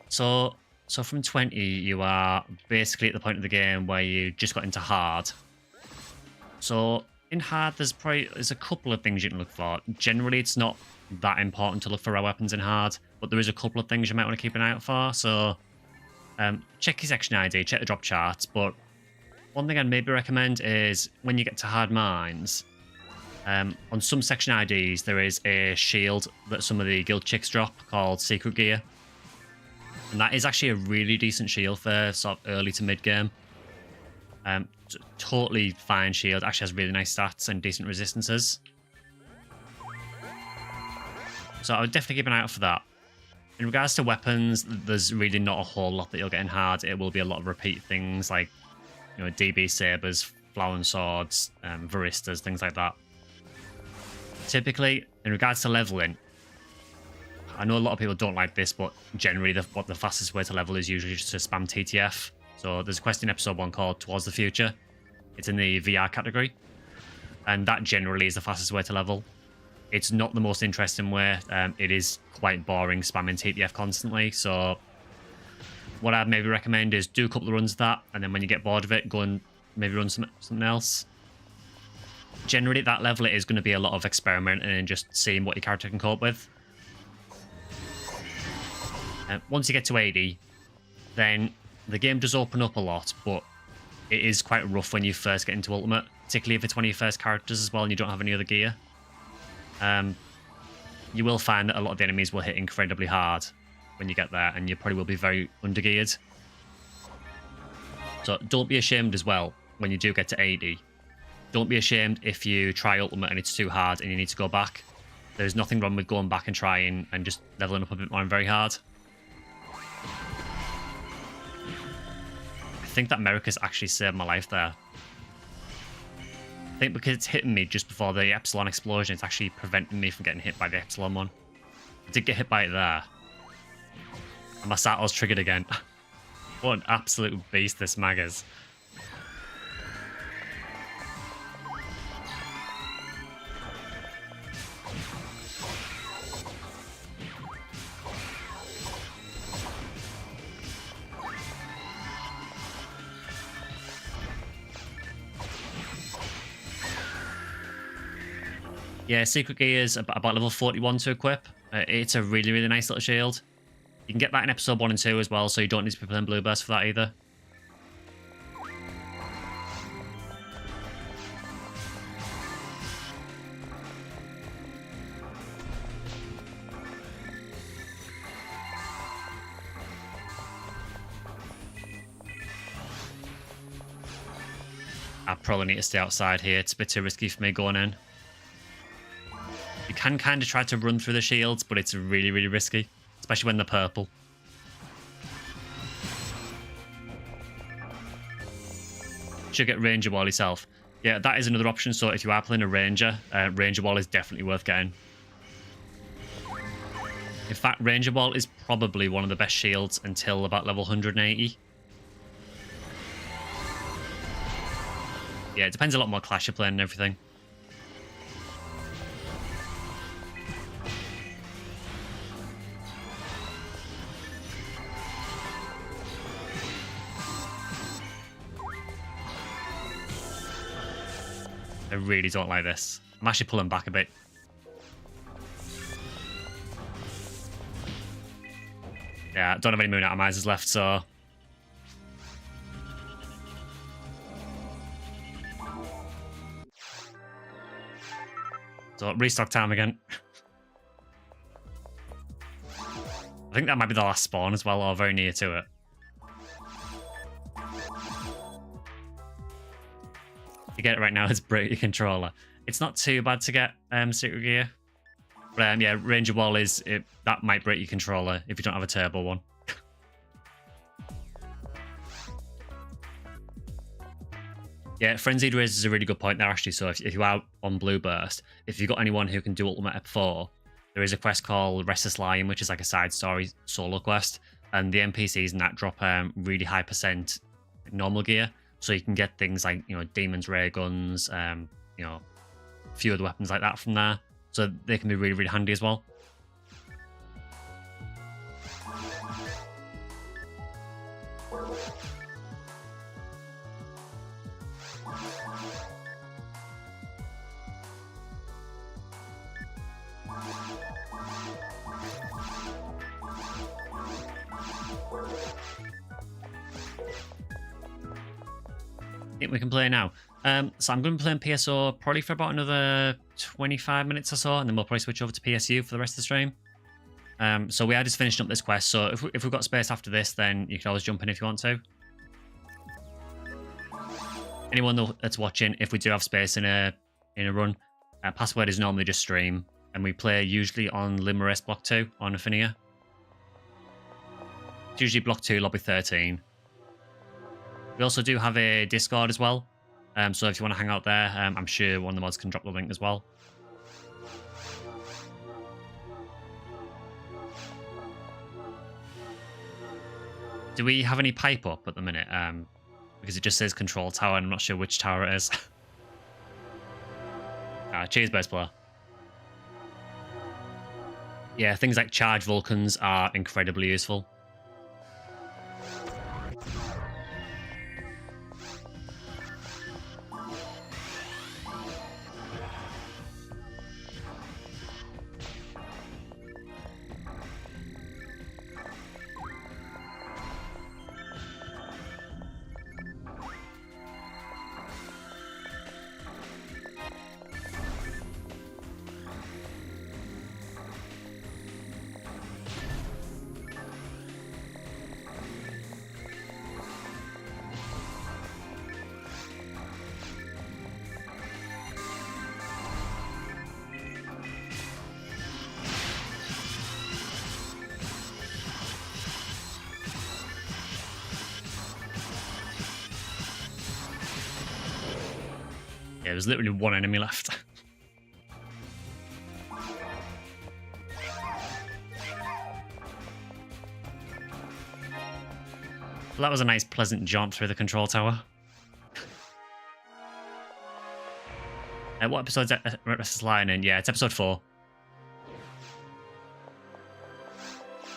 So from 20, you are basically at the point of the game where you just got into hard. So In hard, there's a couple of things you can look for. Generally, it's not that important to look for rare weapons in hard, but there is a couple of things you might want to keep an eye out for. So check your section ID, check the drop charts. But one thing I'd maybe recommend is when you get to hard mines, on some section IDs, there is a shield that some of the guild chicks drop called Secret Gear. And that is actually a really decent shield for sort of early to mid game. Totally fine shield. Actually has really nice stats and decent resistances. So I would definitely keep an eye out for that. In regards to weapons, there's really not a whole lot that you'll get in hard. It will be a lot of repeat things like, you know, DB sabers, flowering swords, varistas, things like that. Typically, in regards to leveling, I know a lot of people don't like this, but generally the fastest way to level is usually just to spam TTF. So there's a quest in episode 1 called Towards the Future. It's in the VR category. And that generally is the fastest way to level. It's not the most interesting way. It is quite boring spamming TTF constantly. So what I'd maybe recommend is do a couple of runs of that. And then when you get bored of it, go and maybe run something else. Generally at that level, it is going to be a lot of experimenting and just seeing what your character can cope with. Once you get to 80, then the game does open up a lot, but it is quite rough when you first get into Ultimate, particularly if it's one of your first characters as well and you don't have any other gear. You will find that a lot of the enemies will hit incredibly hard when you get there, and you probably will be very undergeared. So don't be ashamed as well when you do get to 80. Don't be ashamed if you try Ultimate and it's too hard and you need to go back. There's nothing wrong with going back and trying and just leveling up a bit more and very hard. I think that America's actually saved my life there. I think because it's hitting me just before the Epsilon explosion, it's actually preventing me from getting hit by the Epsilon one. I did get hit by it there. And my Sato's triggered again. What an absolute beast this mag is. Yeah, Secret Gear is about level 41 to equip. It's a really, really nice little shield. You can get that in episode 1 and 2 as well, so you don't need to be playing Blue Burst for that either. I probably need to stay outside here. It's a bit too risky for me going in. You can kind of try to run through the shields, but it's really, really risky, especially when they're purple. Should get Ranger Wall yourself. Yeah, that is another option. So if you are playing a Ranger, Ranger Wall is definitely worth getting. In fact, Ranger Wall is probably one of the best shields until about level 180. Yeah, it depends a lot more clash you're playing and everything. I really don't like this. I'm actually pulling back a bit. Yeah, I don't have any moon atomizers left, so... So, restock time again. I think that might be the last spawn as well, or very near to it. You get it right now, it's break your controller. It's not too bad to get Secret Gear. But yeah, Ranger Wall is... that might break your controller if you don't have a turbo one. Yeah, Frenzied Raise is a really good point there, actually. So if you are on Blue Burst, if you've got anyone who can do Ultimate Ep 4, there is a quest called Restless Lion, which is like a side story solo quest. And the NPCs in that drop really high percent normal gear. So you can get things like, you know, Demon's Ray guns, you know, a few other weapons like that from there. So they can be really, really handy as well. think we can play now. So I'm going to be playing PSO probably for about another 25 minutes or so, and then we'll probably switch over to PSU for the rest of the stream. So we are just finishing up this quest, so if we've got space after this, then you can always jump in if you want to. Anyone that's watching, if we do have space in a run, password is normally just stream, and we play usually on Limerence Block 2 on Ephinea. It's usually Block 2, Lobby 13. We also do have a Discord as well, so if you want to hang out there, I'm sure one of the mods can drop the link as well. Do we have any pipe up at the minute? Because it just says control tower, and I'm not sure which tower it is. Cheers, base player. Yeah, things like charge Vulcans are incredibly useful. Yeah, there's literally one enemy left. Well, that was a nice, pleasant jaunt through the control tower. What episode's Restless Lion in? Yeah, it's episode 4.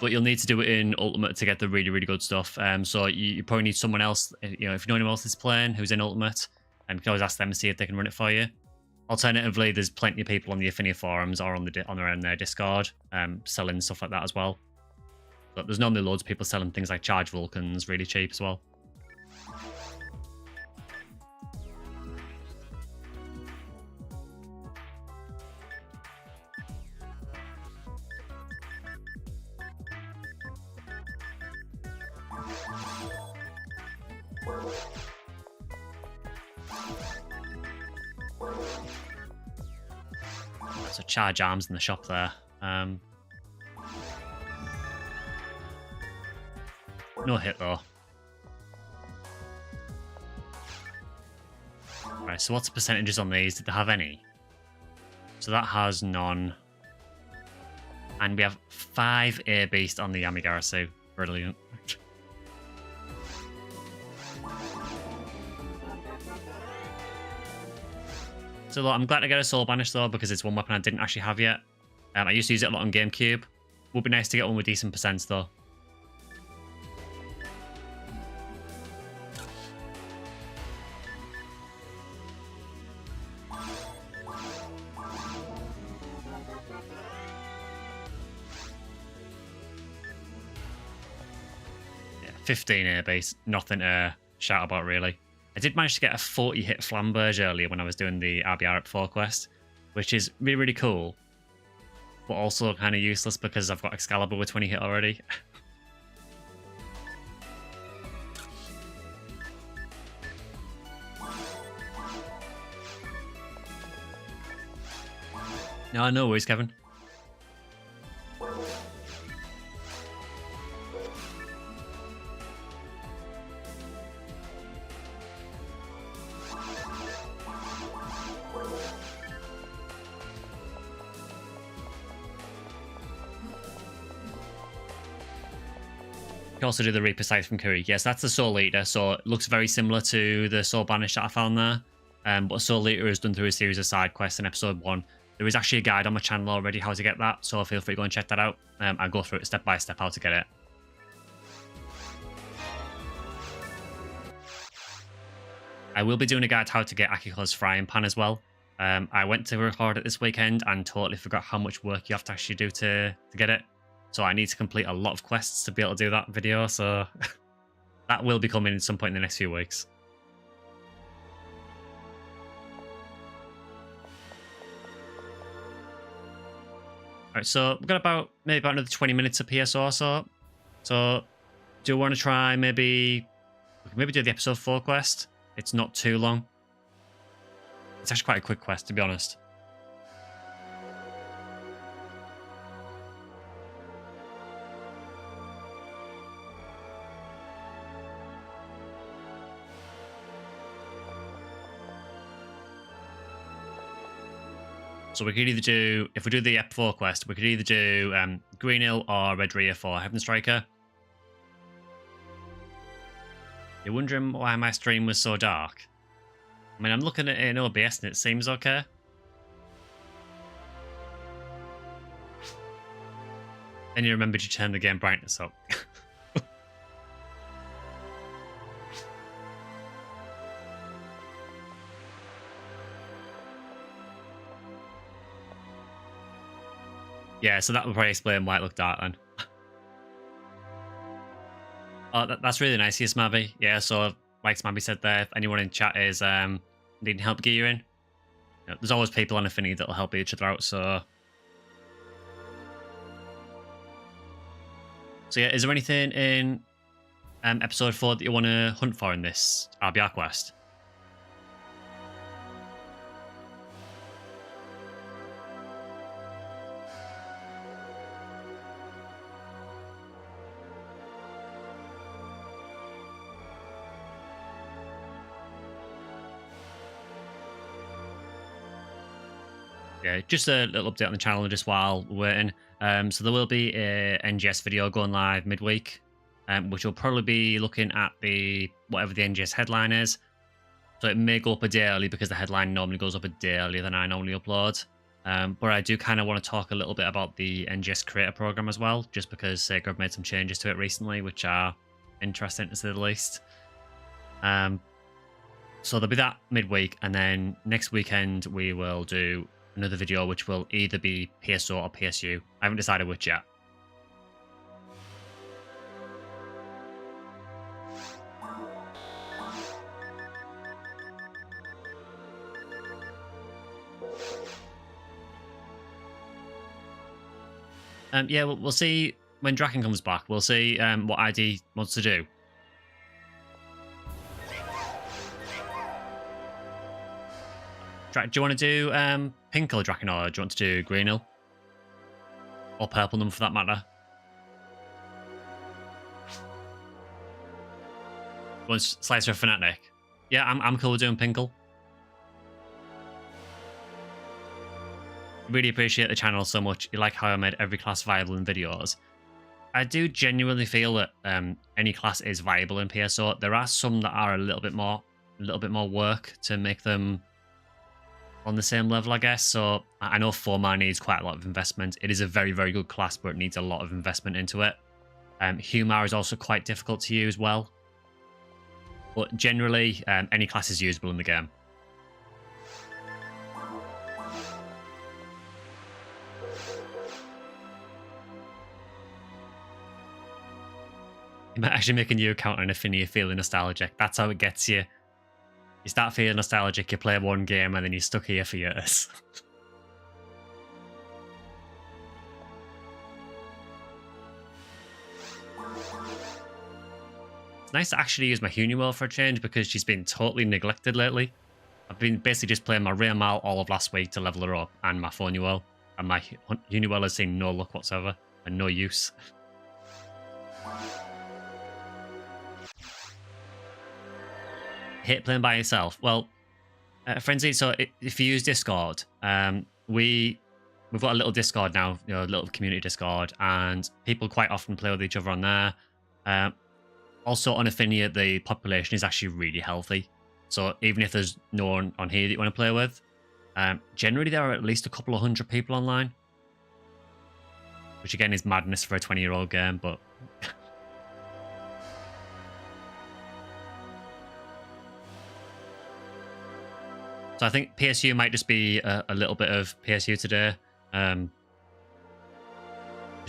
But you'll need to do it in Ultimate to get the really, really good stuff. So you probably need someone else, you know, if you know anyone else is playing who's in Ultimate, and you can always ask them to see if they can run it for you. Alternatively, there's plenty of people on the Ephinea forums or on their Discord selling stuff like that as well. But there's normally loads of people selling things like charge Vulcans really cheap as well. So charge arms in the shop there. No hit though. Right, so what's the percentages on these? Did they have any? So that has none. And we have 5 air beast on the Yamagarasu. Brilliant. So look, I'm glad to get a Soul Banish though, because it's one weapon I didn't actually have yet. I used to use it a lot on GameCube. Would be nice to get one with decent percents though. Yeah, 15 air base, nothing to shout about really. I did manage to get a 40 hit Flamberge earlier when I was doing the RBR at 4 quest, which is really, really cool, but also kind of useless because I've got Excalibur with 20 hit already. No worries, Kevin. You can also do the Reaper Scythe from Kuri. Yes, that's the Soul Eater, so it looks very similar to the Soul Banish that I found there. But Soul Eater is done through a series of side quests in episode 1. There is actually a guide on my channel already how to get that, so feel free to go and check that out. I'll go through it step by step how to get it. I will be doing a guide how to get Akiko's frying pan as well. I went to record it this weekend and totally forgot how much work you have to actually do to get it. So I need to complete a lot of quests to be able to do that video, so that will be coming at some point in the next few weeks. Alright, so we've got maybe about another 20 minutes of PSO or so. So do you want to try maybe do the episode 4 quest? It's not too long. It's actually quite a quick quest, to be honest. So we could either do, if we do the Ep4 quest, we could either do Green Hill or Red Rhea for Heaven Striker. You're wondering why my stream was so dark? I mean, I'm looking at it in OBS and it seems okay. Then you remembered to turn the game brightness up. Yeah, so that would probably explain why it looked dark then. Oh, that's really nice of you, Smaby. Yeah, so like Smaby said there, if anyone in chat is needing help gearing, there's always people on Ephinea that'll help each other out, so yeah, is there anything in episode 4 that you want to hunt for in this RBR quest? Yeah, just a little update on the channel just while we're waiting. So there will be a NGS video going live midweek, which will probably be looking at whatever the NGS headline is. So it may go up a day early because the headline normally goes up a day earlier than I normally upload. But I do kind of want to talk a little bit about the NGS creator program as well, just because Sega have made some changes to it recently, which are interesting to say the least. So there'll be that midweek, and then next weekend we will do another video which will either be PSO or PSU. I haven't decided which yet. Yeah, we'll see when Draken comes back. We'll see what ID wants to do. Do you want to do pink or Draken, or do you want to do green hill? Or purple number for that matter? You want Slicer of Fnatic? Yeah, I'm cool with doing pinkle. Really appreciate the channel so much. You like how I made every class viable in videos. I do genuinely feel that any class is viable in PSO. There are some that are a little bit more work to make them on the same level, I guess. So I know Formar needs quite a lot of investment. It is a very, very good class, but it needs a lot of investment into it. Humar is also quite difficult to use well. But generally, any class is usable in the game. You might actually make a new account on Ephinea feeling nostalgic. That's how it gets you. You start feeling nostalgic, you play one game, and then you're stuck here for years. It's nice to actually use my Huniwell for a change because she's been totally neglected lately. I've been basically just playing my Rhea Mal all of last week to level her up, and my Phonewell. And my Huniwell has seen no luck whatsoever, and no use. Hate playing by yourself. Well, Frenzy, so if you use Discord, we've got a little Discord now, a little community Discord, and people quite often play with each other on there. Also on Ephinea, the population is actually really healthy. So even if there's no one on here that you want to play with, generally there are at least a couple of 100 people online. Which again is madness for a 20-year-old game, but... So I think PSU might just be a little bit of PSU today. Just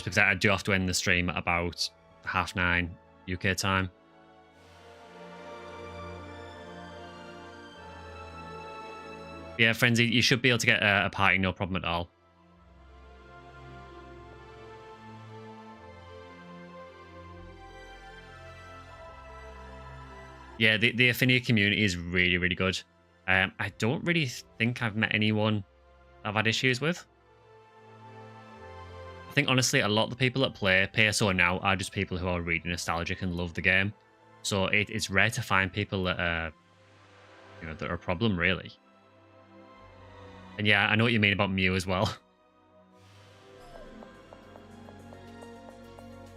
because I do have to end the stream at about 9:30 UK time. Yeah, Frenzy, you should be able to get a party, no problem at all. Yeah, the Ephinea community is really, really good. I don't really think I've met anyone I've had issues with. I think honestly, a lot of the people that play PSO now are just people who are really nostalgic and love the game. So it's rare to find people that are, that are a problem really. And yeah, I know what you mean about Mew as well.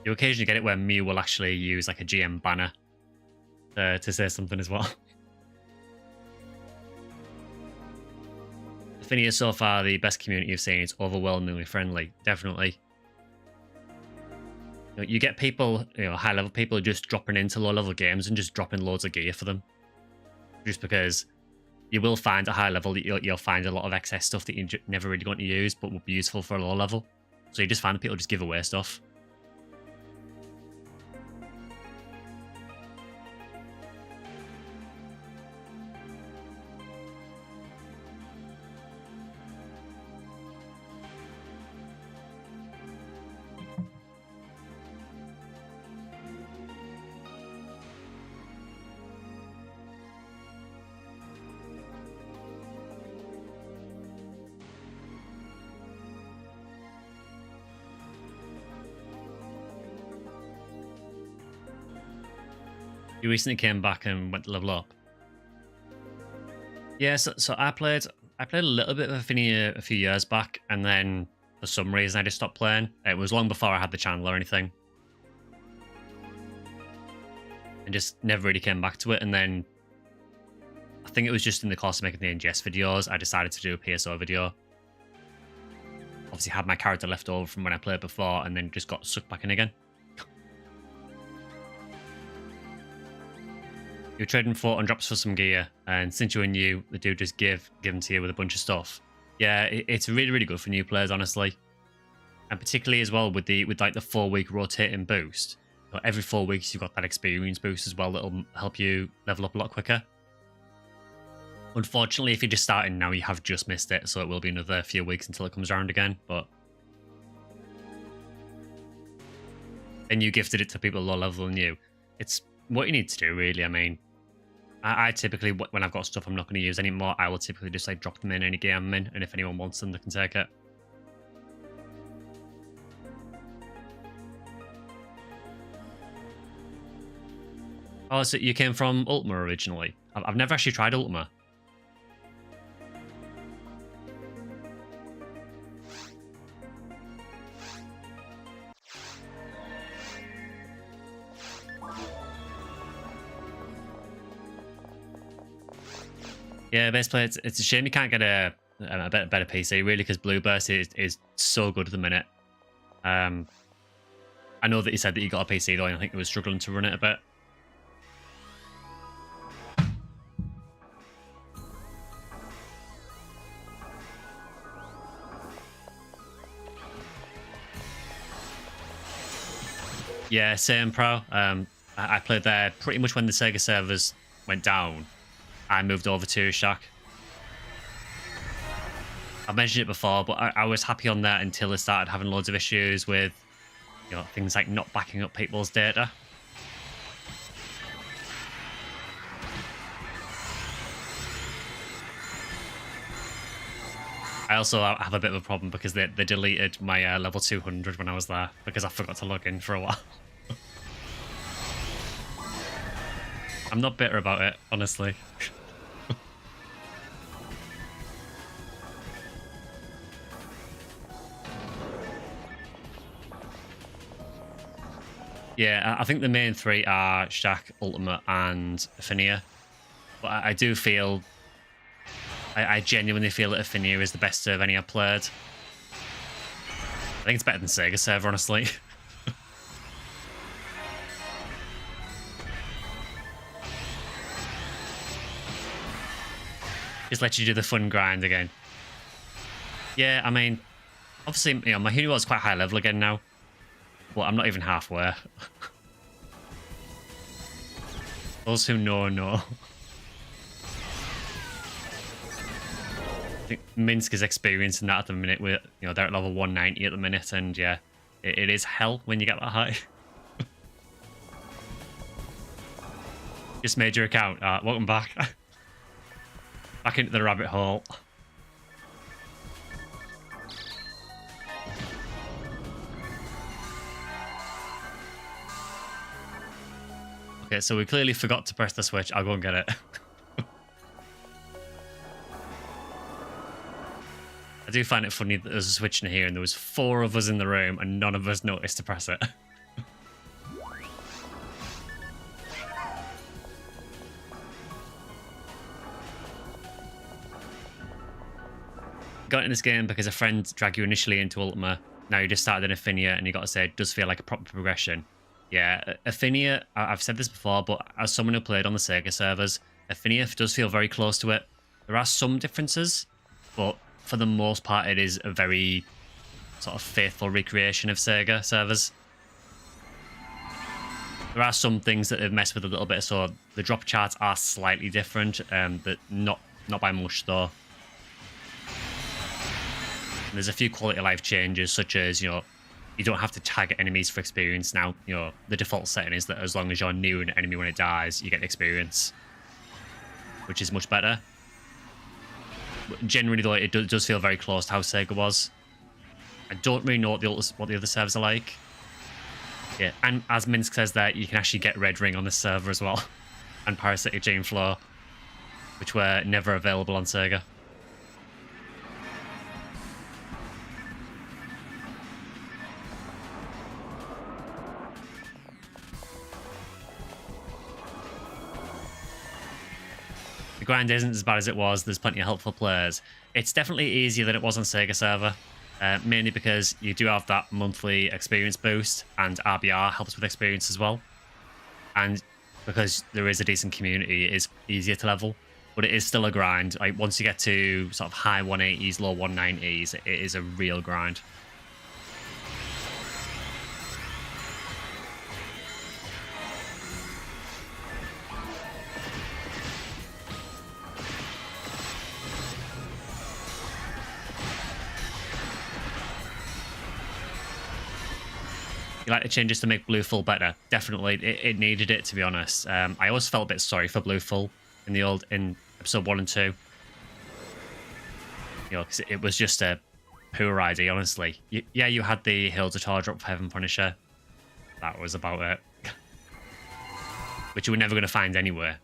You occasionally get it where Mew will actually use like a GM banner to say something as well. Ephinea so far, the best community you've seen. It's overwhelmingly friendly, definitely. You get people, high-level people just dropping into low-level games and just dropping loads of gear for them. Just because you will find at high level, you'll find a lot of excess stuff that you're never really going to use, but will be useful for a low level. So you just find people just give away stuff. You recently came back and went to level up. Yeah, so I played a little bit of Ephinea a few years back, and then for some reason I just stopped playing. It was long before I had the channel or anything. And just never really came back to it. And then I think it was just in the course of making the ingest videos, I decided to do a PSO video. Obviously had my character left over from when I played before, and then just got sucked back in again. You're trading 4 drops for some gear, and since you're new, the dude just give them to you with a bunch of stuff. Yeah, it's really, really good for new players, honestly. And particularly as well with like the 4-week rotating boost. So every 4 weeks you've got that experience boost as well that'll help you level up a lot quicker. Unfortunately, if you're just starting now, you have just missed it, so it will be another few weeks until it comes around again, but then you gifted it to people low level than you. It's what you need to do, really. I mean, I typically, when I've got stuff I'm not going to use anymore, I will typically just like drop them in any game I'm in, and if anyone wants them, they can take it. Oh, so you came from Ultima originally? I've never actually tried Ultima. Yeah, basically, it's a shame you can't get a better PC, really, because Blue Burst is so good at the minute. I know that you said that you got a PC, though, and I think you were struggling to run it a bit. Yeah, same, Pro. I played there pretty much when the Sega servers went down. I moved over to Shack. I've mentioned it before, but I was happy on that until it started having loads of issues with, things like not backing up people's data. I also have a bit of a problem because they deleted my level 200 when I was there because I forgot to log in for a while. I'm not bitter about it, honestly. Yeah, I think the main three are Shack, Ultima, and Ephinea. But I do feel... I genuinely feel that Ephinea is the best of any I've played. I think it's better than Sega server, honestly. Just let you do the fun grind again. Yeah, I mean, obviously, my hero is quite high level again now. But I'm not even halfway. Those who know. I think Minsk is experiencing that at the minute. They're at level 190 at the minute, and yeah, it is hell when you get that high. Just made your account. Welcome back. Back into the rabbit hole. Okay, so we clearly forgot to press the switch. I'll go and get it. I do find it funny that there's a switch in here and there was 4 of us in the room and none of us noticed to press it. Got in this game because a friend dragged you initially into Ultima. Now you just started in Ephinea and you got to say it does feel like a proper progression. Yeah, Ephinea, I've said this before, but as someone who played on the Sega servers, Ephinea does feel very close to it. There are some differences, but for the most part, it is a very sort of faithful recreation of Sega servers. There are some things that they've messed with a little bit, so the drop charts are slightly different, but not by much though. And there's a few quality of life changes, such as, you know, you don't have to tag enemies for experience now. You know, the default setting is that as long as you're near an enemy when it dies, you get experience, which is much better. But generally, though, it does feel very close to how Sega was. I don't really know what the other servers are like. Yeah, and as Minsk says there, you can actually get Red Ring on this server as well, and Parasitic Gene Flow, which were never available on Sega. The grind isn't as bad as it was. There's plenty of helpful players. It's definitely easier than it was on Sega server, mainly because you do have that monthly experience boost, and RBR helps with experience as well. And because there is a decent community, it is easier to level, but it is still a grind. Like once you get to sort of high 180s, low 190s, it is a real grind. You like the changes to make Bluefull better? Definitely, it needed it, to be honest. I always felt a bit sorry for Bluefull in episode 1 and 2. You know, because it was just a poor ID, honestly. Yeah, you had the Hills of Tar drop for Heaven Punisher. That was about it. Which you were never going to find anywhere.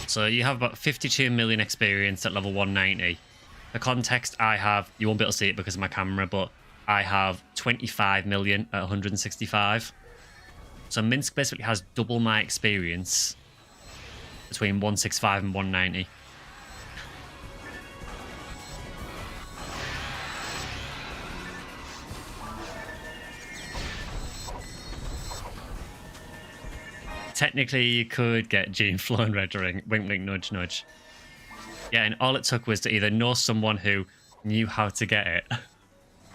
So you have about 52 million experience at level 190. For context, I have, you won't be able to see it because of my camera, but I have 25 million at 165. So Minsk basically has double my experience between 165 and 190. Technically, you could get Gene Flow and Red Ring. Wink, wink, nudge, nudge. Yeah, and all it took was to either know someone who knew how to get it,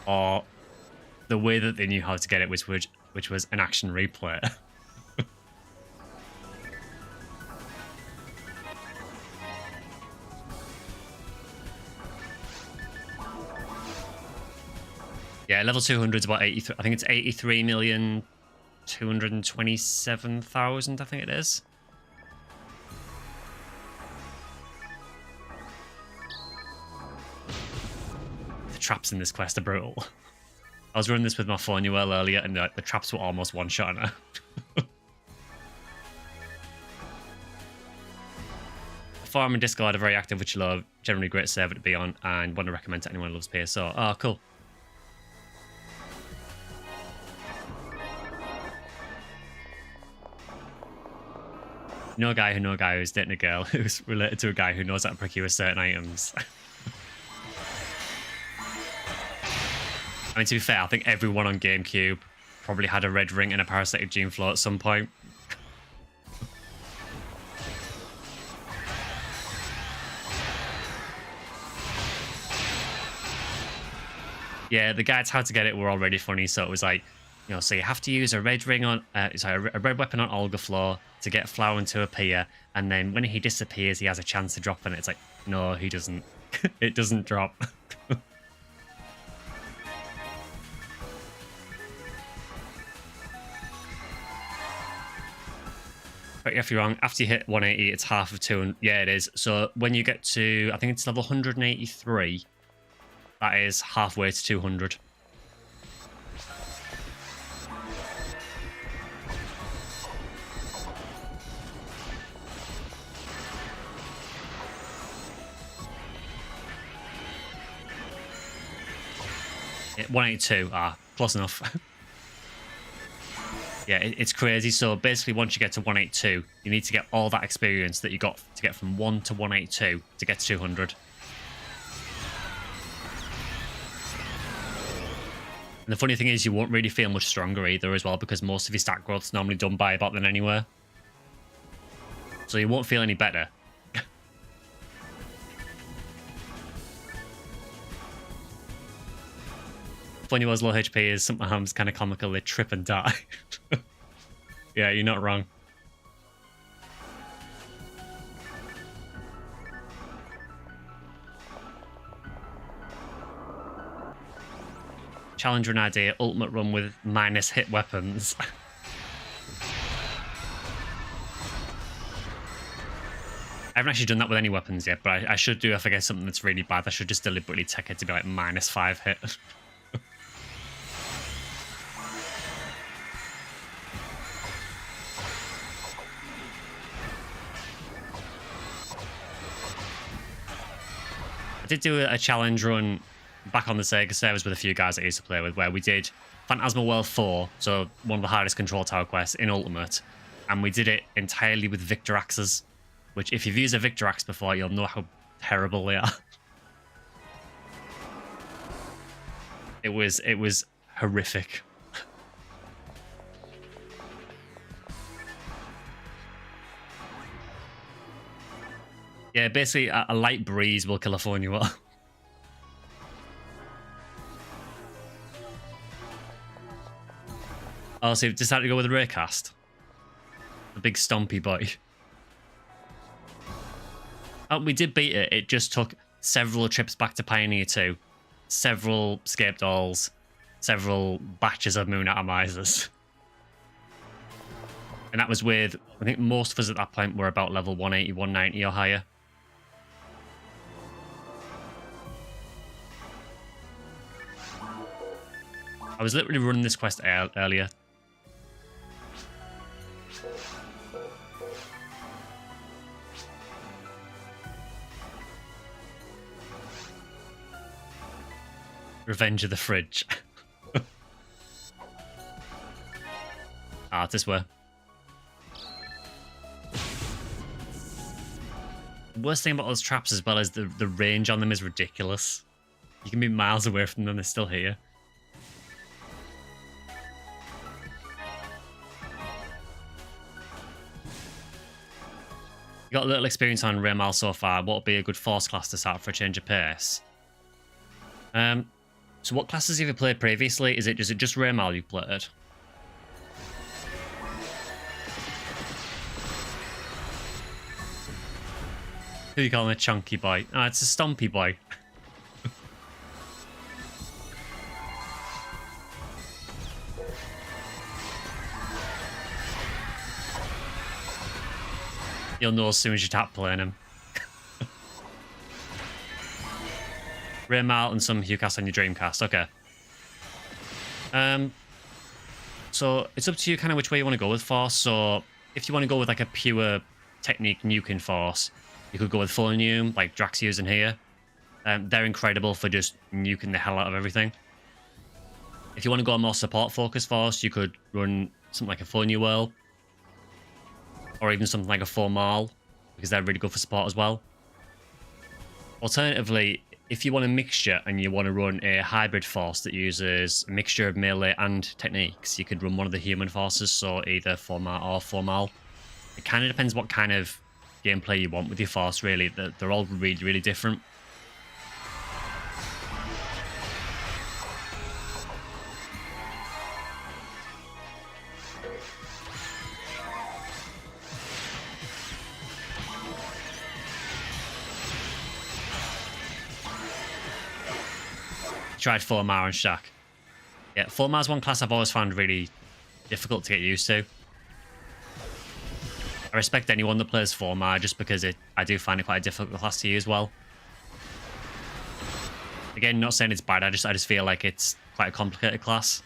or the way that they knew how to get it, which was an action replay. Yeah, level 200 is about 83. I think it's 83,227,000. I think it is. The traps in this quest are brutal. I was running this with my phone earlier, and the traps were almost one-shot. Forum and Discord are very active, which I love. Generally great server to be on, and want to recommend to anyone who loves PSO. Oh, cool. No guy who's dating a girl who's related to a guy who knows how to procure certain items. I mean, to be fair, I think everyone on GameCube probably had a Red Ring and a Parasitic Gene Flow at some point. Yeah, the guides how to get it were already funny, so it was like, you know, so you have to use a red ring on, sorry, a red weapon on Olga Floor to get Flowen to appear, and then when he disappears, he has a chance to drop it. It's like, no, he doesn't. It doesn't drop. correct me if you're wrong. After you hit 180, it's half of 200. Yeah, it is. So when you get to, I think it's level 183, that is halfway to 200. Yeah, 182. Close enough. Yeah, it's crazy. So basically, once you get to 182, you need to get all that experience that you got to get from 1 to 182 to get to 200. And the funny thing is, you won't really feel much stronger either as well, because most of your stat growth's normally done by about then anyway. So you won't feel any better. Funny was low HP is sometimes kind of comical. They trip and die. Yeah, you're not wrong. Challenge run idea, ultimate run with minus hit weapons. I haven't actually done that with any weapons yet, but I should do if I get something that's really bad. I should just deliberately take it to be like -5 hit. I did do a challenge run back on the Sega servers with a few guys that I used to play with, where we did Phantasma World 4, so one of the hardest control tower quests in Ultimate, and we did it entirely with Victor Axes, which if you've used a Victor Axe before, you'll know how terrible they are. It was horrific. Yeah, basically a light breeze will kill a 4-year-old. Oh, so you've decided to go with a Raycast? The big stompy boy. Oh, we did beat it. It just took several trips back to Pioneer 2, several scape dolls, several batches of moon atomizers. And that was with, I think most of us at that point were about level 180, 190 or higher. I was literally running this quest earlier. Revenge of the Fridge. This way. The worst thing about those traps as well is the range on them is ridiculous. You can be miles away from them and they're still here. You got a little experience on Raymal so far. What would be a good force class to start for a change of pace? So what classes have you played previously? Is it just Raymal you've played? Who you calling a chunky boy? Oh, it's a stompy boy. You'll know as soon as you tap playing him. Raymal and some Hucast on your Dreamcast. Okay. So it's up to you kind of which way you want to go with Force. So if you want to go with like a pure technique nuking Force, you could go with Phonium, like Drax using here. They're incredible for just nuking the hell out of everything. If you want to go a more support focused Force, you could run something like a Phonium Whirl. Or even something like a Formal, because they're really good for support as well. Alternatively, if you want a mixture and you want to run a hybrid force that uses a mixture of melee and techniques, you could run one of the human forces, so either Format or Formal. It kind of depends what kind of gameplay you want with your force, really. They're all really, really different. Tried Formar and Shaq. Yeah, Formar's one class I've always found really difficult to get used to. I respect anyone that plays Formar just because I do find it quite a difficult class to use well. Again, not saying it's bad, I just feel like it's quite a complicated class.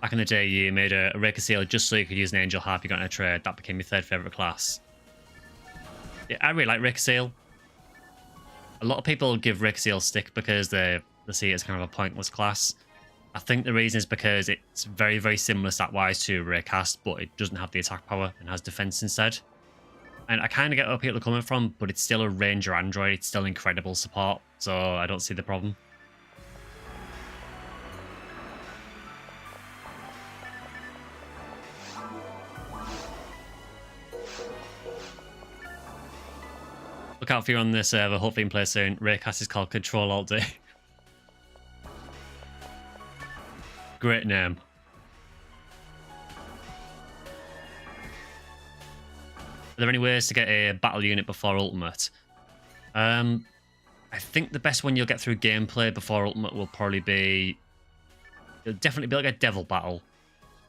Back in the day, you made a Raker Seal just so you could use an Angel Harp you got in a trade. That became your third favourite class. Yeah, I really like Raker Seal. A lot of people give Raker Seal stick because they see it as kind of a pointless class. I think the reason is because it's very, very similar stat-wise to Raycast, but it doesn't have the attack power and has defense instead. And I kind of get where people are coming from, but it's still a Ranger Android. It's still incredible support, so I don't see the problem. Look out for you on this server. Hopefully you can play soon. Raycast is called Control Alt D. Great name. Are there any ways to get a battle unit before Ultimate? I think the best one you'll get through gameplay before Ultimate will probably be... You'll definitely be like a Devil Battle.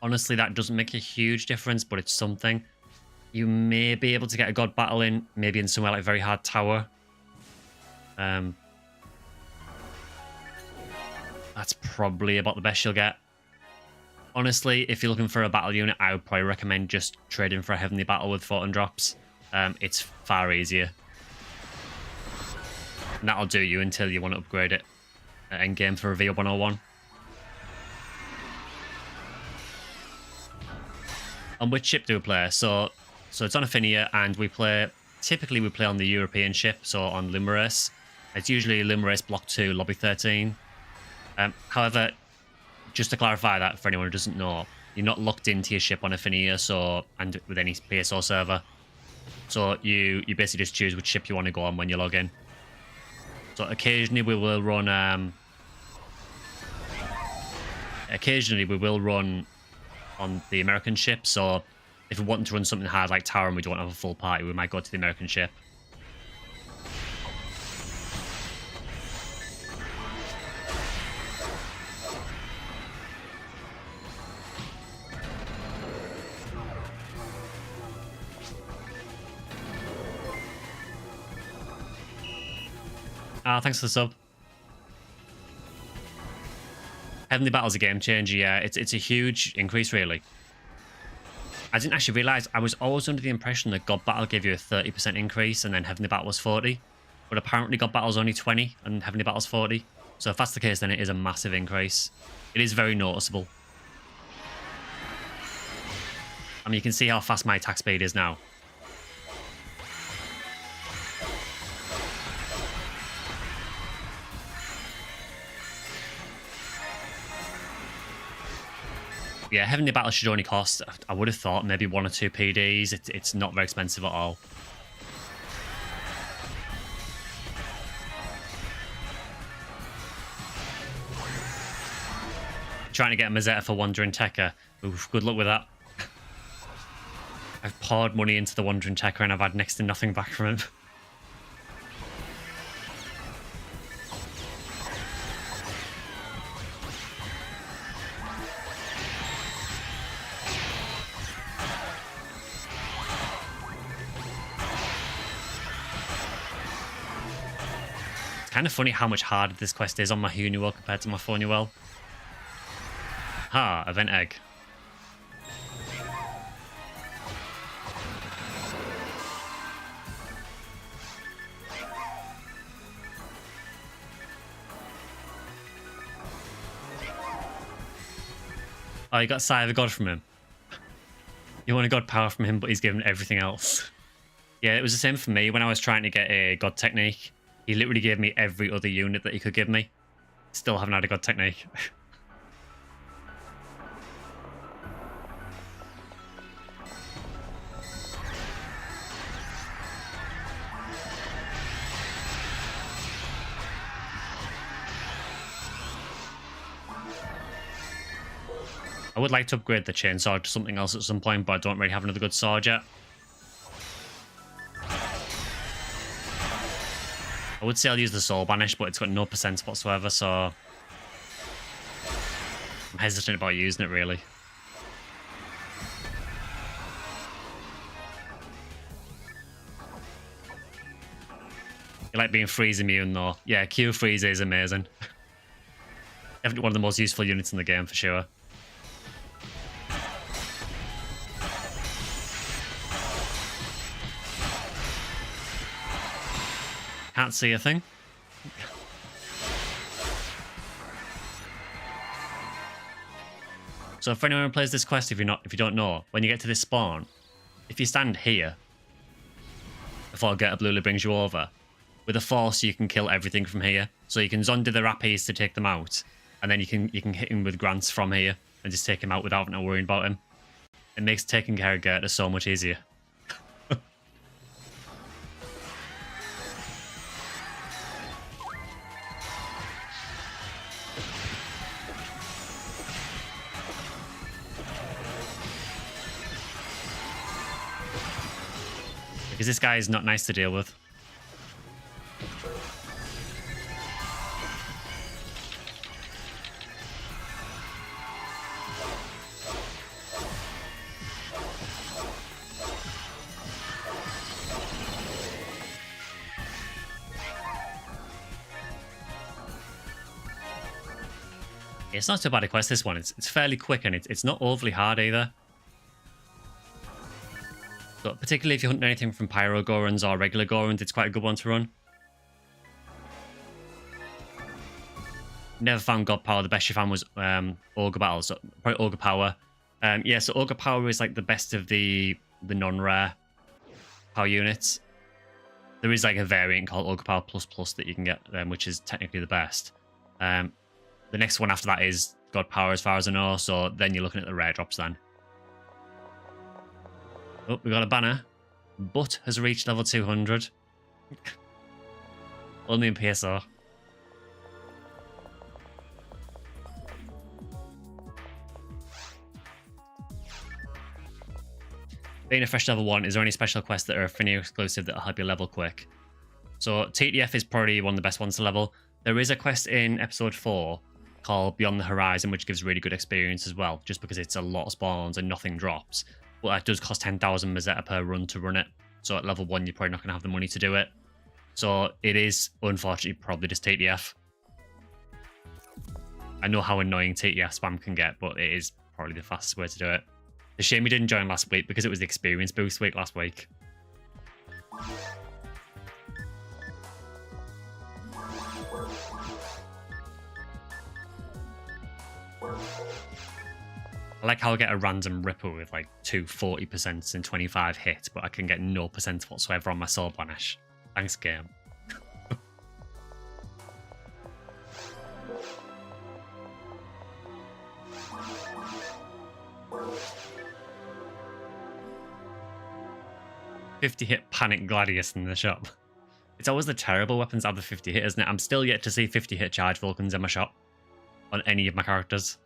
Honestly, that doesn't make a huge difference, but it's something. You may be able to get a God Battle in, maybe in somewhere like Very Hard Tower. That's probably about the best you'll get. Honestly, if you're looking for a battle unit, I would probably recommend just trading for a Heavenly Battle with Photon Drops. It's far easier. And that'll do you until you want to upgrade it at endgame for a V101. On which ship do we play? So it's on Ephinea, and typically we play on the European ship, so on Limerace. It's usually Limerace Block 2, Lobby 13. However, just to clarify that for anyone who doesn't know, you're not locked into your ship on Ephinea, and with any PSO server. So you basically just choose which ship you want to go on when you log in. So occasionally we will run on the American ship. So if we want to run something hard like Tower and we don't have a full party, we might go to the American ship. Thanks for the sub. Heavenly Battle's a game changer, yeah. It's a huge increase, really. I didn't actually realise, I was always under the impression that God Battle gave you a 30% increase and then Heavenly Battle was 40. But apparently God Battle's only 20 and Heavenly Battle's 40. So if that's the case, then it is a massive increase. It is very noticeable. I mean, you can see how fast my attack speed is now. Yeah, Heavenly Battle should only cost, I would have thought, maybe 1 or 2 PDs. It's not very expensive at all. Trying to get a Mazetta for Wandering Tekka. Oof, good luck with that. I've poured money into the Wandering Tekka and I've had next to nothing back from him. Kind of funny how much harder this quest is on my Honeywell compared to my Honeywell. Ha, event egg. Oh, you got Sigh of the God from him. You want a God power from him, but he's given everything else. Yeah, it was the same for me when I was trying to get a God technique. He literally gave me every other unit that he could give me. Still haven't had a God technique. I would like to upgrade the chainsaw to something else at some point, but I don't really have another good sword yet. I would say I'll use the Soul Banish, but it's got no percent whatsoever, so I'm hesitant about using it, really. You like being freeze immune, though. Yeah, Q freeze is amazing. Definitely one of the most useful units in the game, for sure. Can't see a thing. So for anyone who plays this quest, if you don't know, when you get to this spawn, if you stand here before Get a Bluely brings you over, with a force you can kill everything from here. So you can Zonda the Rappies to take them out, and then you can hit him with grants from here and just take him out without not worrying about him. It makes taking care of Gerta so much easier. Because this guy is not nice to deal with. It's not too bad a quest, this one. It's fairly quick, and it's not overly hard either. So particularly if you're hunting anything from Pyro Gorons or regular Gorons, it's quite a good one to run. Never found God Power. The best you found was Ogre Battle, so probably Ogre Power. Yeah, so Ogre Power is like the best of the non-rare power units. There is like a variant called Ogre Power Plus Plus that you can get, which is technically the best. The next one after that is God Power, as far as I know, so then you're looking at the rare drops then. Oh, we got a banner. But has reached level 200. Only in PSO. Being a fresh level 1, is there any special quests that are Ephinea exclusive that will help you level quick? So TTF is probably one of the best ones to level. There is a quest in episode 4 called Beyond the Horizon, which gives really good experience as well, just because it's a lot of spawns and nothing drops. But it does cost 10,000 Mazetta per run to run it. So at level 1, you're probably not going to have the money to do it. So it is, unfortunately, probably just TTF. I know how annoying TTF spam can get, but it is probably the fastest way to do it. It's a shame we didn't join last week because it was the experience boost week last week. I like how I get a random Ripper with like 2 40% and 25 hit, but I can get no percent whatsoever on my Soul Banish. Thanks, game. $50-hit Panic Gladius in the shop. It's always the terrible weapons that have the 50 hit, isn't it? I'm still yet to see 50-hit Charge Vulcans in my shop on any of my characters.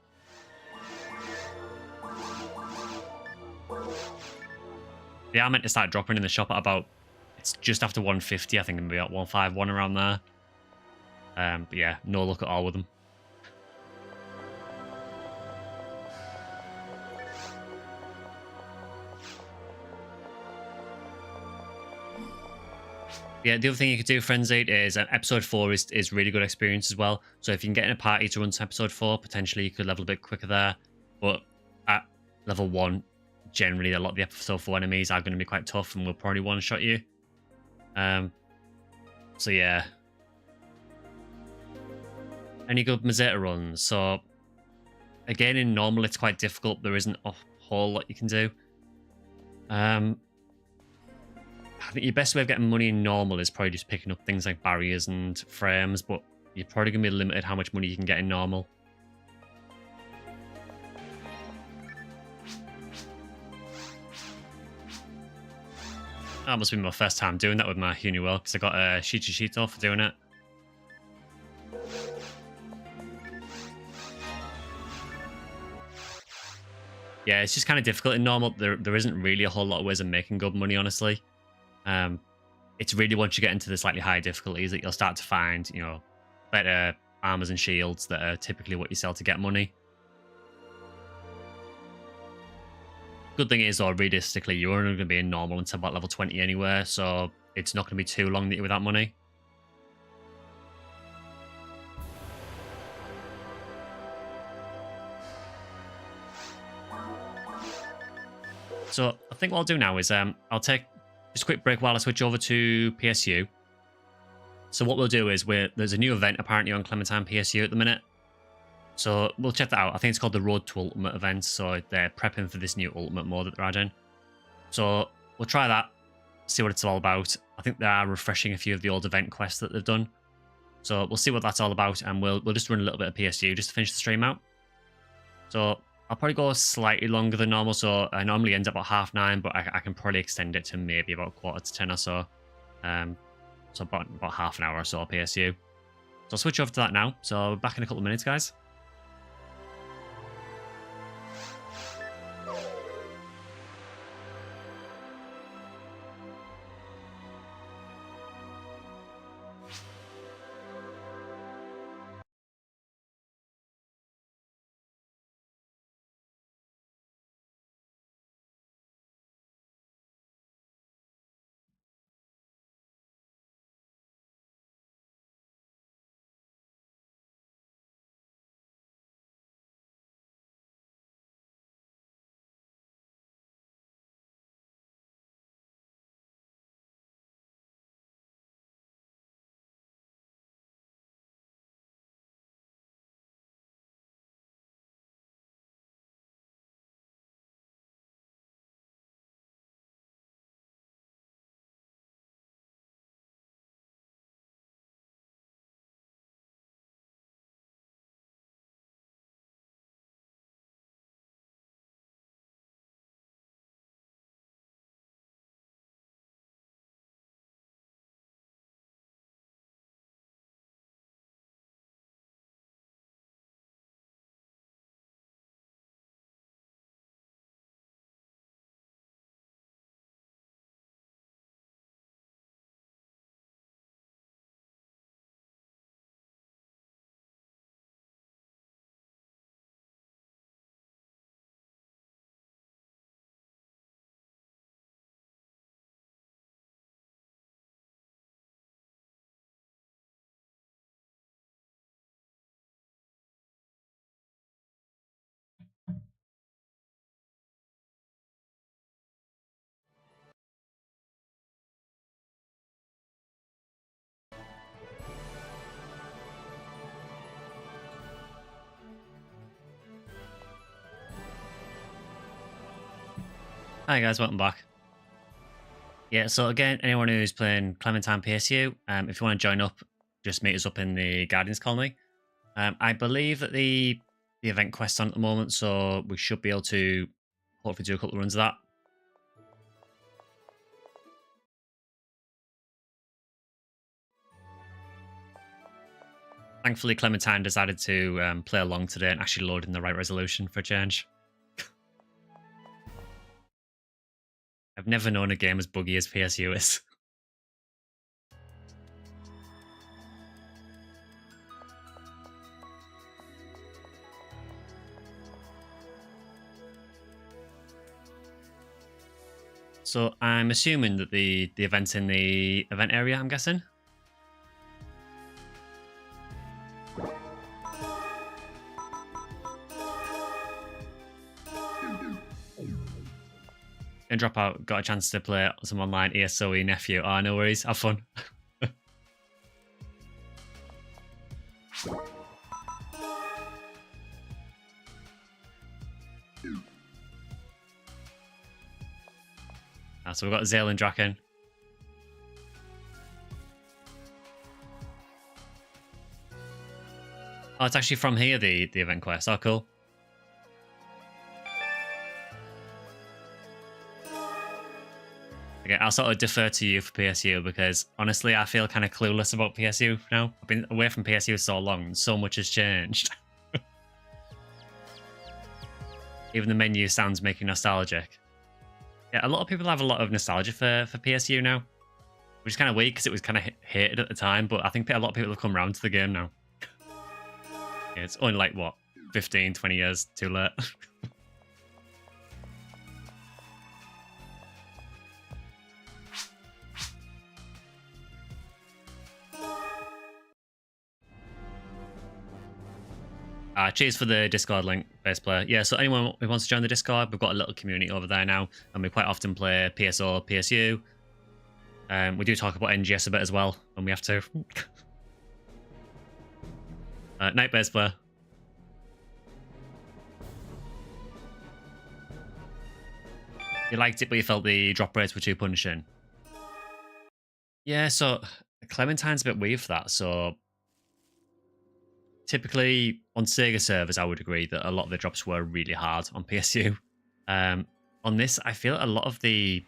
They are meant to start dropping in the shop at about, it's just after 150, I think, maybe at 151 around there. But yeah, no luck at all with them. Yeah, the other thing you could do, Frenzied, is episode 4 is really good experience as well. So if you can get in a party to run to episode 4, potentially you could level a bit quicker there. But at level 1, generally a lot of the episode 4 enemies are going to be quite tough and will probably one-shot you. So yeah. Any good Mazetta runs? So again, in normal it's quite difficult. There isn't a whole lot you can do. I think your best way of getting money in normal is probably just picking up things like barriers and frames, but you're probably going to be limited how much money you can get in normal. That must be my first time doing that with my Uniwell, because I got a Shichishito for doing it. Yeah, it's just kind of difficult in normal. There isn't really a whole lot of ways of making good money, honestly. it's really once you get into the slightly higher difficulties that you'll start to find, you know, better armors and shields that are typically what you sell to get money. Good thing is, though, realistically, you're only going to be in normal until about level 20 anyway, so it's not going to be too long that you're without money. So I think what I'll do now is I'll take just a quick break while I switch over to PSU. So what we'll do is there's a new event apparently on Clementine PSU at the minute. So we'll check that out. I think it's called the Road to Ultimate event. So they're prepping for this new Ultimate mode that they're adding. So we'll try that, see what it's all about. I think they are refreshing a few of the old event quests that they've done. So we'll see what that's all about, and we'll just run a little bit of PSU just to finish the stream out. So I'll probably go slightly longer than normal. So I normally end up at 9:30, but I can probably extend it to maybe about 9:45 or so. So about half an hour or so PSU. So I'll switch over to that now. So back in a couple of minutes, guys. Hi guys, welcome back. Yeah, so again, anyone who's playing Clementine PSU, if you want to join up, just meet us up in the Guardians Colony. I believe that the event quest's on at the moment, so we should be able to hopefully do a couple of runs of that. Thankfully, Clementine decided to play along today and actually load in the right resolution for a change. I've never known a game as buggy as PSU is. So I'm assuming that the event's in the event area, I'm guessing? Gonna drop out, got a chance to play some online ESOE nephew. Oh, no worries, have fun. So we've got Zale and Draken. Oh, it's actually from here, the event quest. Oh, cool. Okay, I'll sort of defer to you for PSU because honestly, I feel kind of clueless about PSU now. I've been away from PSU so long and so much has changed. Even the menu sounds making nostalgic. Yeah, a lot of people have a lot of nostalgia for PSU now. which is kind of weird because it was kind of hated at the time, but I think a lot of people have come around to the game now. Yeah, it's only like, what, 15, 20 years too late. Cheers for the Discord link, bass player. Yeah, so anyone who wants to join the Discord, we've got a little community over there now, and we quite often play PSO, PSU. We do talk about NGS a bit as well, when we have to. Night, bass player. You liked it, but you felt the drop rates were too punishing. Yeah, so Clementine's a bit weird for that, so typically on Sega servers, I would agree that a lot of the drops were really hard on PSU. On this, I feel a lot of the...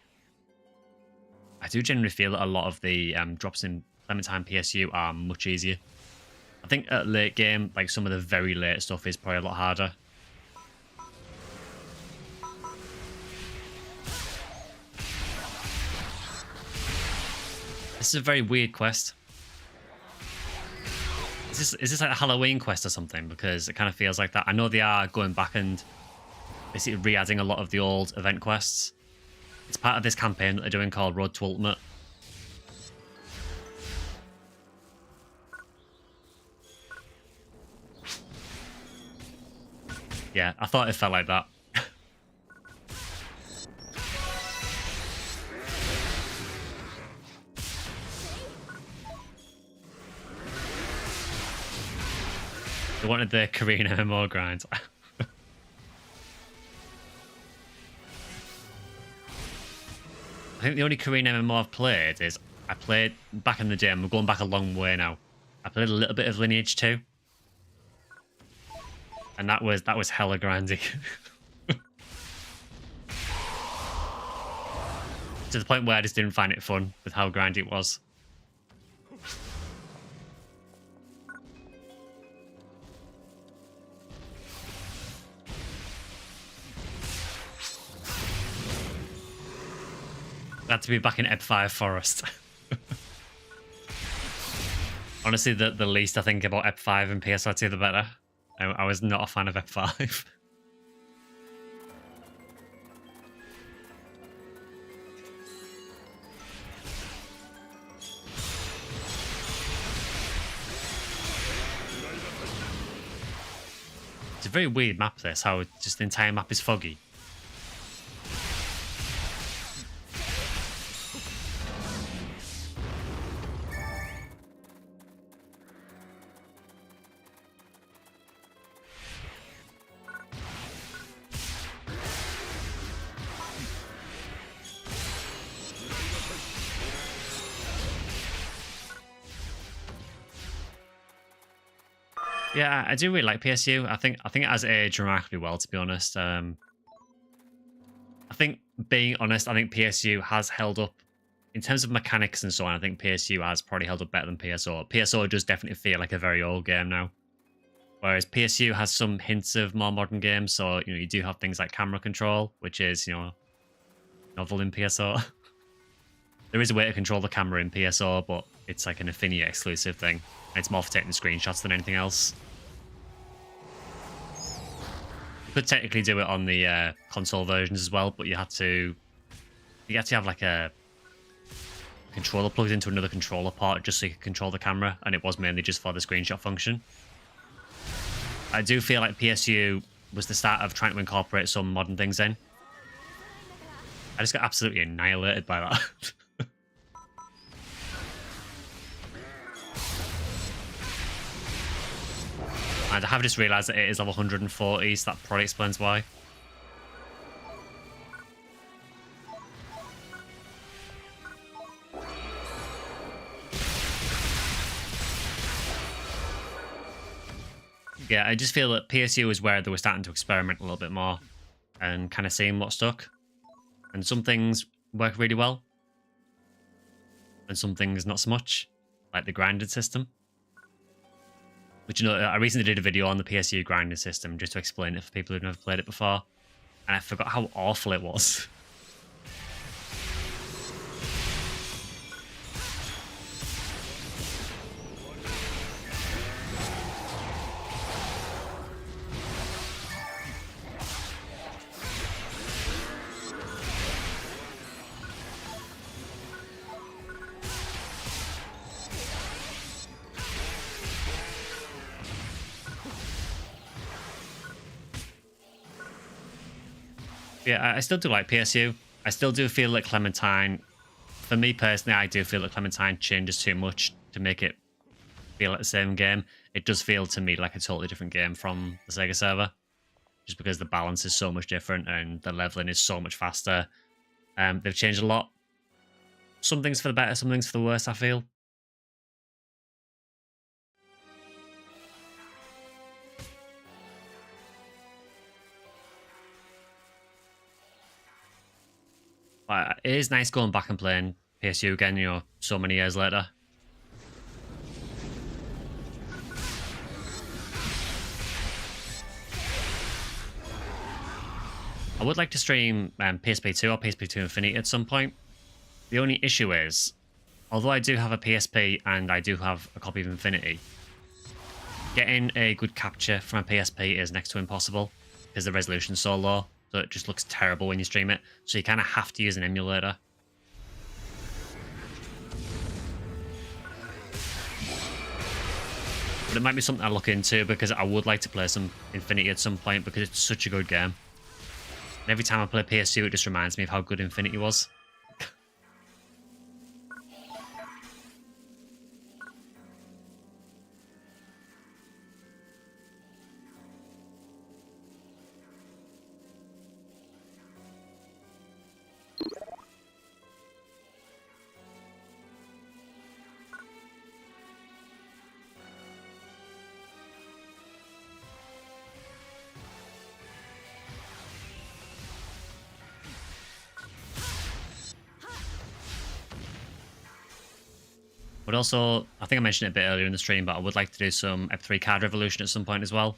I do generally feel that a lot of the drops in Clementine PSU are much easier. I think at late game, like some of the very late stuff is probably a lot harder. This is a very weird quest. Is this like a Halloween quest or something? Because it kind of feels like that. I know they are going back and basically re-adding a lot of the old event quests. It's part of this campaign that they're doing called Road to Ultimate. Yeah, I thought it felt like that. They wanted the Korean MMO grind. I think the only Korean MMO I've played is I played back in the day, and we're going back a long way now. I played a little bit of Lineage 2. And that was hella grindy. To the point where I just didn't find it fun with how grindy it was. Glad to be back in Ep5 Forest. Honestly, the least I think about Ep5 and PSO2, the better. I was not a fan of Ep5. It's a very weird map, this, how just the entire map is foggy. Yeah, I do really like PSU. I think it has aged remarkably well, to be honest. I think, being honest, I think PSU has held up in terms of mechanics and so on. I think PSU has probably held up better than PSO. PSO does definitely feel like a very old game now, whereas PSU has some hints of more modern games. So you do have things like camera control, which is novel in PSO. There is a way to control the camera in PSO, but it's like an Ephinea exclusive thing. It's more for taking screenshots than anything else. You could technically do it on the console versions as well, but you had to have like a controller plugged into another controller port just so you could control the camera, and it was mainly just for the screenshot function. I do feel like PSU was the start of trying to incorporate some modern things in. I just got absolutely annihilated by that. And I have just realised that it is level 140, so that probably explains why. Yeah, I just feel that PSU is where they were starting to experiment a little bit more and kind of seeing what stuck. And some things work really well, and some things not so much, like the grinding system. Which, I recently did a video on the PSU grinding system just to explain it for people who've never played it before. And I forgot how awful it was. Yeah, I still do like PSU. I still do feel like Clementine, for me personally, I do feel that Clementine changes too much to make it feel like the same game. It does feel to me like a totally different game from the Sega server, just because the balance is so much different and the leveling is so much faster. They've changed a lot. Some things for the better, some things for the worse, I feel. But it is nice going back and playing PSU again, you know, so many years later. I would like to stream PSP2 or PSP2 Infinity at some point. The only issue is, although I do have a PSP and I do have a copy of Infinity, getting a good capture from a PSP is next to impossible because the resolution's so low, so it just looks terrible when you stream it. So you kind of have to use an emulator. But it might be something I look into because I would like to play some Infinity at some point because it's such a good game. And every time I play PSU, it just reminds me of how good Infinity was. But also, I think I mentioned it a bit earlier in the stream, but I would like to do some Ep3 card revolution at some point as well.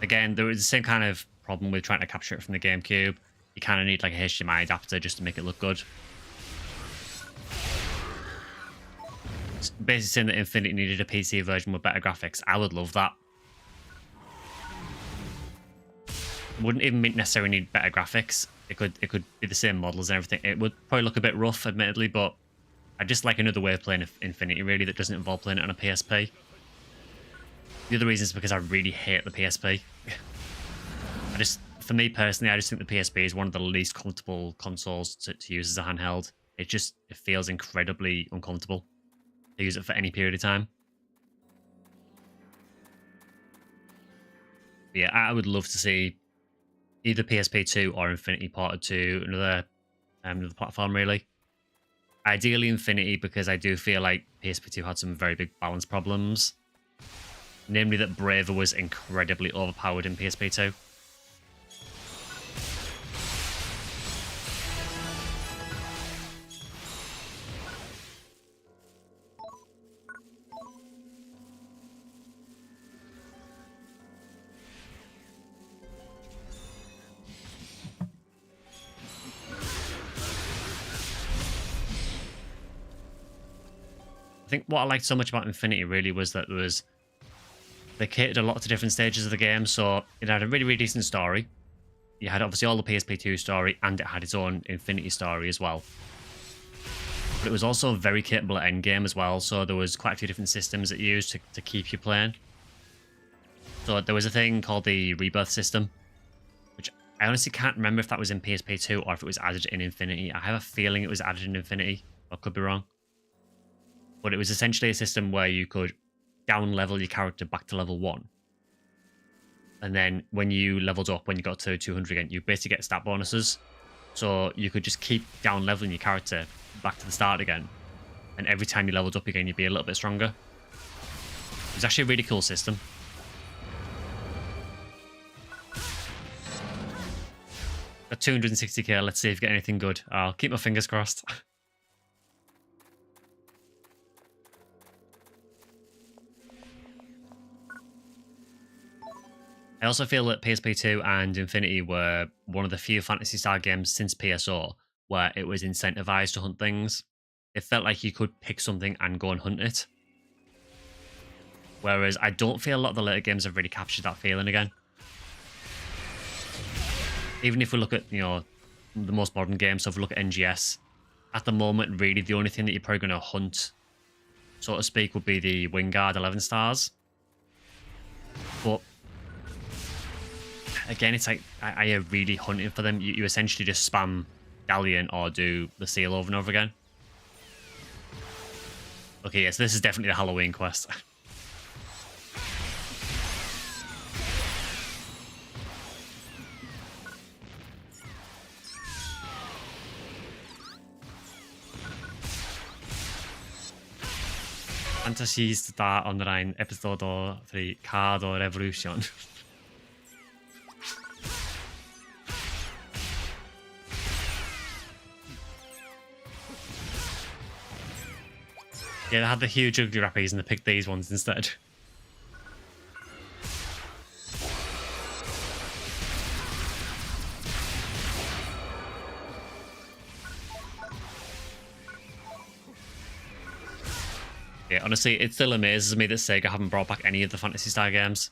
Again, there was the same kind of problem with trying to capture it from the GameCube. You kind of need like a HDMI adapter just to make it look good. It's basically saying that Infinity needed a PC version with better graphics. I would love that. Wouldn't even necessarily need better graphics. It could be the same models and everything. It would probably look a bit rough, admittedly, but I just like another way of playing Infinity, really, that doesn't involve playing it on a PSP. The other reason is because I really hate the PSP. For me personally, I just think the PSP is one of the least comfortable consoles to use as a handheld. It feels incredibly uncomfortable to use it for any period of time. But yeah, I would love to see either PSP2 or Infinity ported to another platform, really. Ideally Infinity, because I do feel like PSP2 had some very big balance problems. Namely that Braver was incredibly overpowered in PSP2. I think what I liked so much about Infinity really was that they catered a lot to different stages of the game, so it had a really, really decent story. You had obviously all the PSP2 story, and it had its own Infinity story as well. But it was also very capable at endgame as well, so there was quite a few different systems that you used to keep you playing. So there was a thing called the Rebirth system, which I honestly can't remember if that was in PSP2 or if it was added in Infinity. I have a feeling it was added in Infinity, I could be wrong. But it was essentially a system where you could down level your character back to level 1. And then when you leveled up, when you got to 200 again, you basically get stat bonuses. So you could just keep down leveling your character back to the start again. And every time you leveled up again, you'd be a little bit stronger. It was actually a really cool system. Got 260k, let's see if we get anything good. I'll keep my fingers crossed. I also feel that PSP2 and Infinity were one of the few Phantasy Star games since PSO where it was incentivized to hunt things. It felt like you could pick something and go and hunt it. Whereas I don't feel a lot of the later games have really captured that feeling again. Even if we look at, you know, the most modern games, so if we look at NGS, at the moment, really, the only thing that you're probably going to hunt, so to speak, would be the Wingard 11 stars. But again, it's like I am really hunting for them. You essentially just spam Galleon or do the seal over and over again. Okay, yes, this is definitely the Halloween quest. Fantasy Star Online Episodio 3 Card Revolution. Yeah, they had the huge ugly rappies and they picked these ones instead. Yeah, honestly, it still amazes me that Sega haven't brought back any of the Phantasy Star games.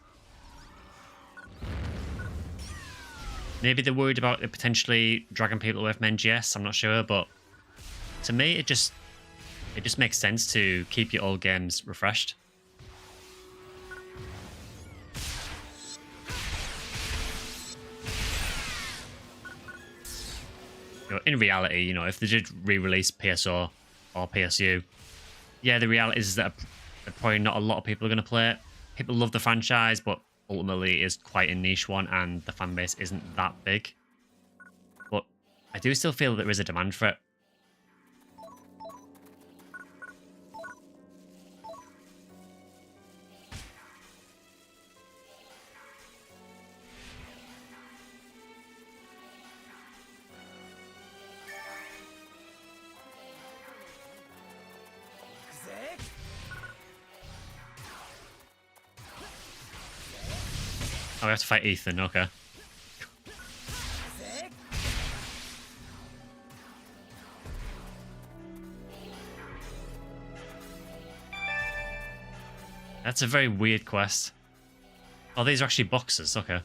Maybe they're worried about it potentially dragging people away from NGS, I'm not sure, but to me, it just makes sense to keep your old games refreshed. You know, in reality, you know, if they did re-release PSO or PSU, yeah, the reality is that probably not a lot of people are going to play it. People love the franchise, but ultimately it is quite a niche one and the fan base isn't that big. But I do still feel there is a demand for it. Oh, we have to fight Ethan, okay. That's a very weird quest. Oh, these are actually boxes, okay.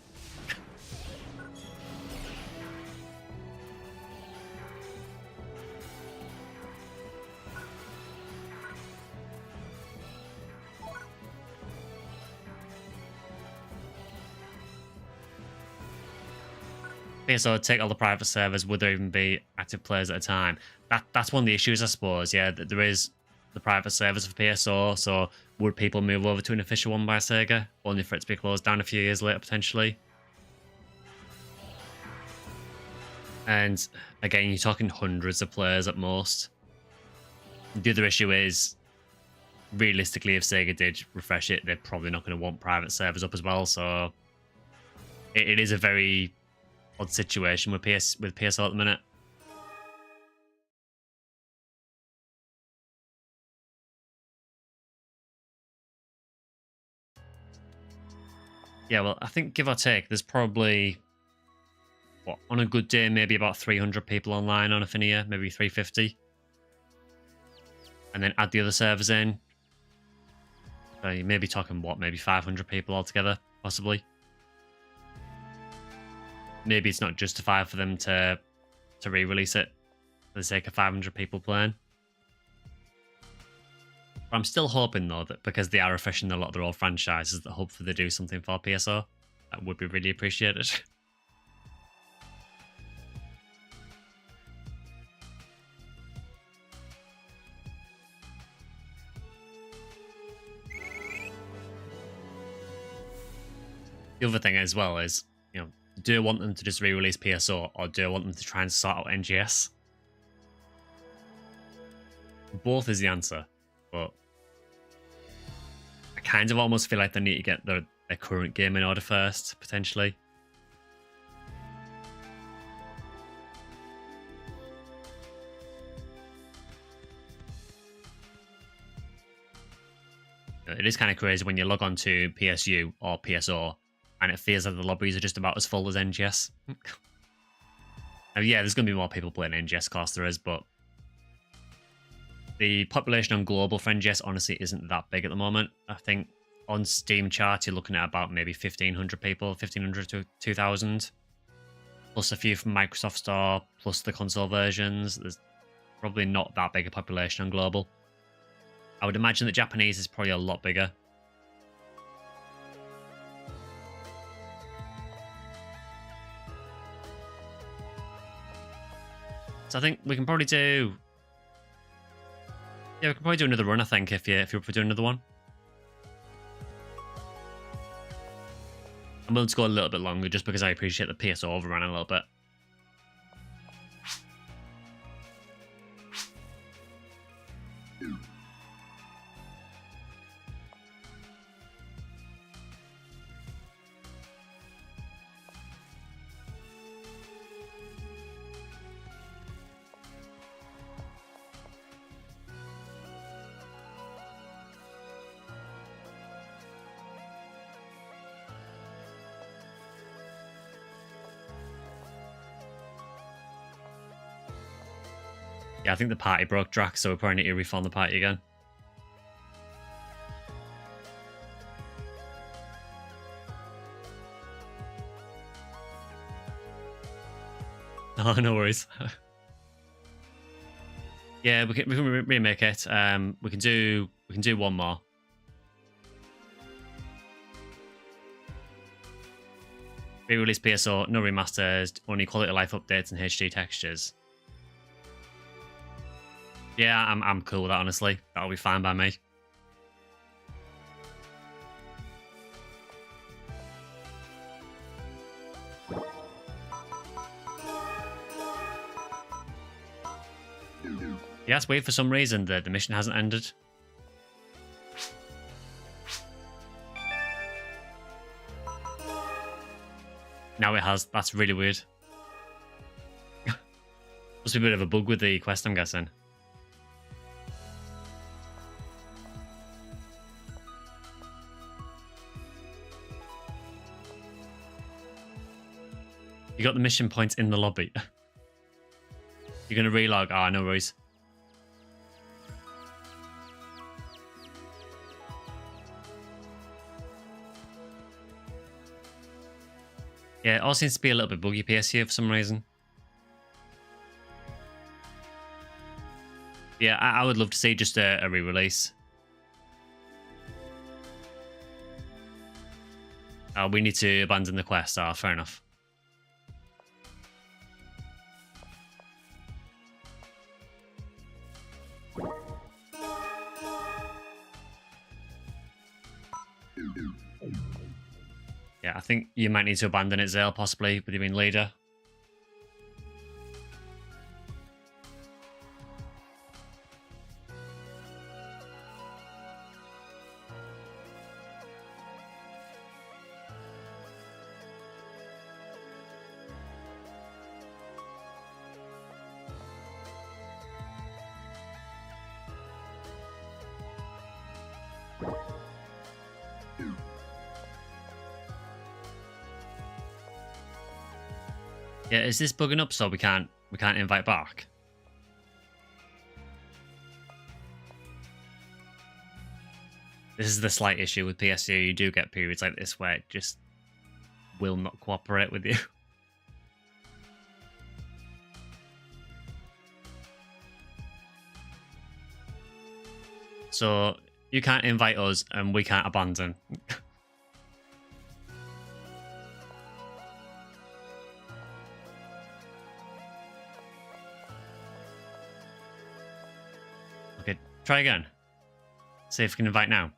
PSO take all the private servers, would there even be active players at a time? That's one of the issues, I suppose. Yeah, that there is the private servers for PSO, so would people move over to an official one by Sega, only for it to be closed down a few years later potentially? And again, you're talking hundreds of players at most. The other issue is, realistically, if Sega did refresh it, they're probably not going to want private servers up as well, so it is a very odd situation with PSO at the minute. Yeah, well, I think give or take, there's probably, what, on a good day, maybe about 300 people online on Ephinea, maybe 350. And then add the other servers in. You may be talking, what, maybe 500 people altogether, possibly. Maybe it's not justified for them to re-release it for the sake of 500 people playing. But I'm still hoping, though, that because they are refreshing a lot of their old franchises, that hopefully they do something for PSO. That would be really appreciated. The other thing as well is, you know, do I want them to just re-release PSO or do I want them to try and sort out NGS? Both is the answer, but I kind of almost feel like they need to get their current game in order first, potentially. It is kind of crazy when you log on to PSU or PSO and it feels like the lobbies are just about as full as NGS. Now, yeah, there's going to be more people playing NGS, of course there is, but the population on global for NGS honestly isn't that big at the moment. I think on Steam chart, you're looking at about maybe 1,500 people, 1,500 to 2,000. Plus a few from Microsoft Store, plus the console versions. There's probably not that big a population on global. I would imagine that Japanese is probably a lot bigger. So I think we can probably do... Yeah, we can probably do another run, I think, if you're up for doing another one. I'm willing to go a little bit longer just because I appreciate the PSO overrun a little bit. Yeah, I think the party broke Drax, so we probably need to reform the party again. Oh, no worries. Yeah, we can remake it. We can do one more. Re-release PSO, no remasters, only quality of life updates and HD textures. Yeah, I'm cool with that, honestly. That'll be fine by me. Yeah, that's weird for some reason. The mission hasn't ended. Now it has. That's really weird. Must be a bit of a bug with the quest, I'm guessing. You got the mission points in the lobby. You're going to relog. Ah, no worries. Yeah, it all seems to be a little bit buggy PSU for some reason. Yeah, I would love to see just a re-release. We need to abandon the quest. Ah, fair enough. Yeah, I think you might need to abandon it, Zale, possibly, with your main leader. Yeah, is this bugging up so we can't invite back? This is the slight issue with PSU. You do get periods like this where it just will not cooperate with you. So you can't invite us and we can't abandon. Okay, try again. See if we can invite now.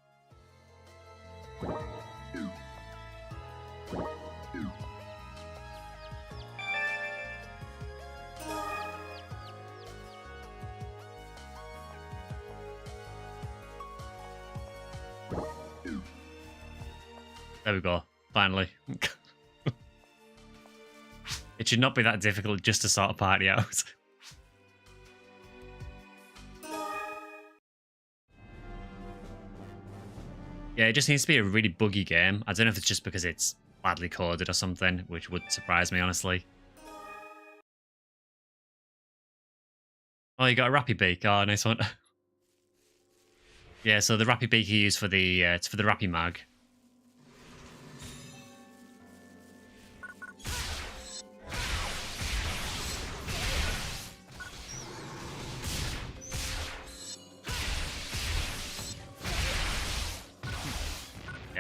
There we go. Finally. It should not be that difficult just to sort a party out. Yeah, it just needs to be a really buggy game. I don't know if it's just because it's badly coded or something, which would surprise me, honestly. Oh, you got a Rappy Beak. Oh, nice one. Yeah, so the Rappy Beak you use for the Rappy Mag.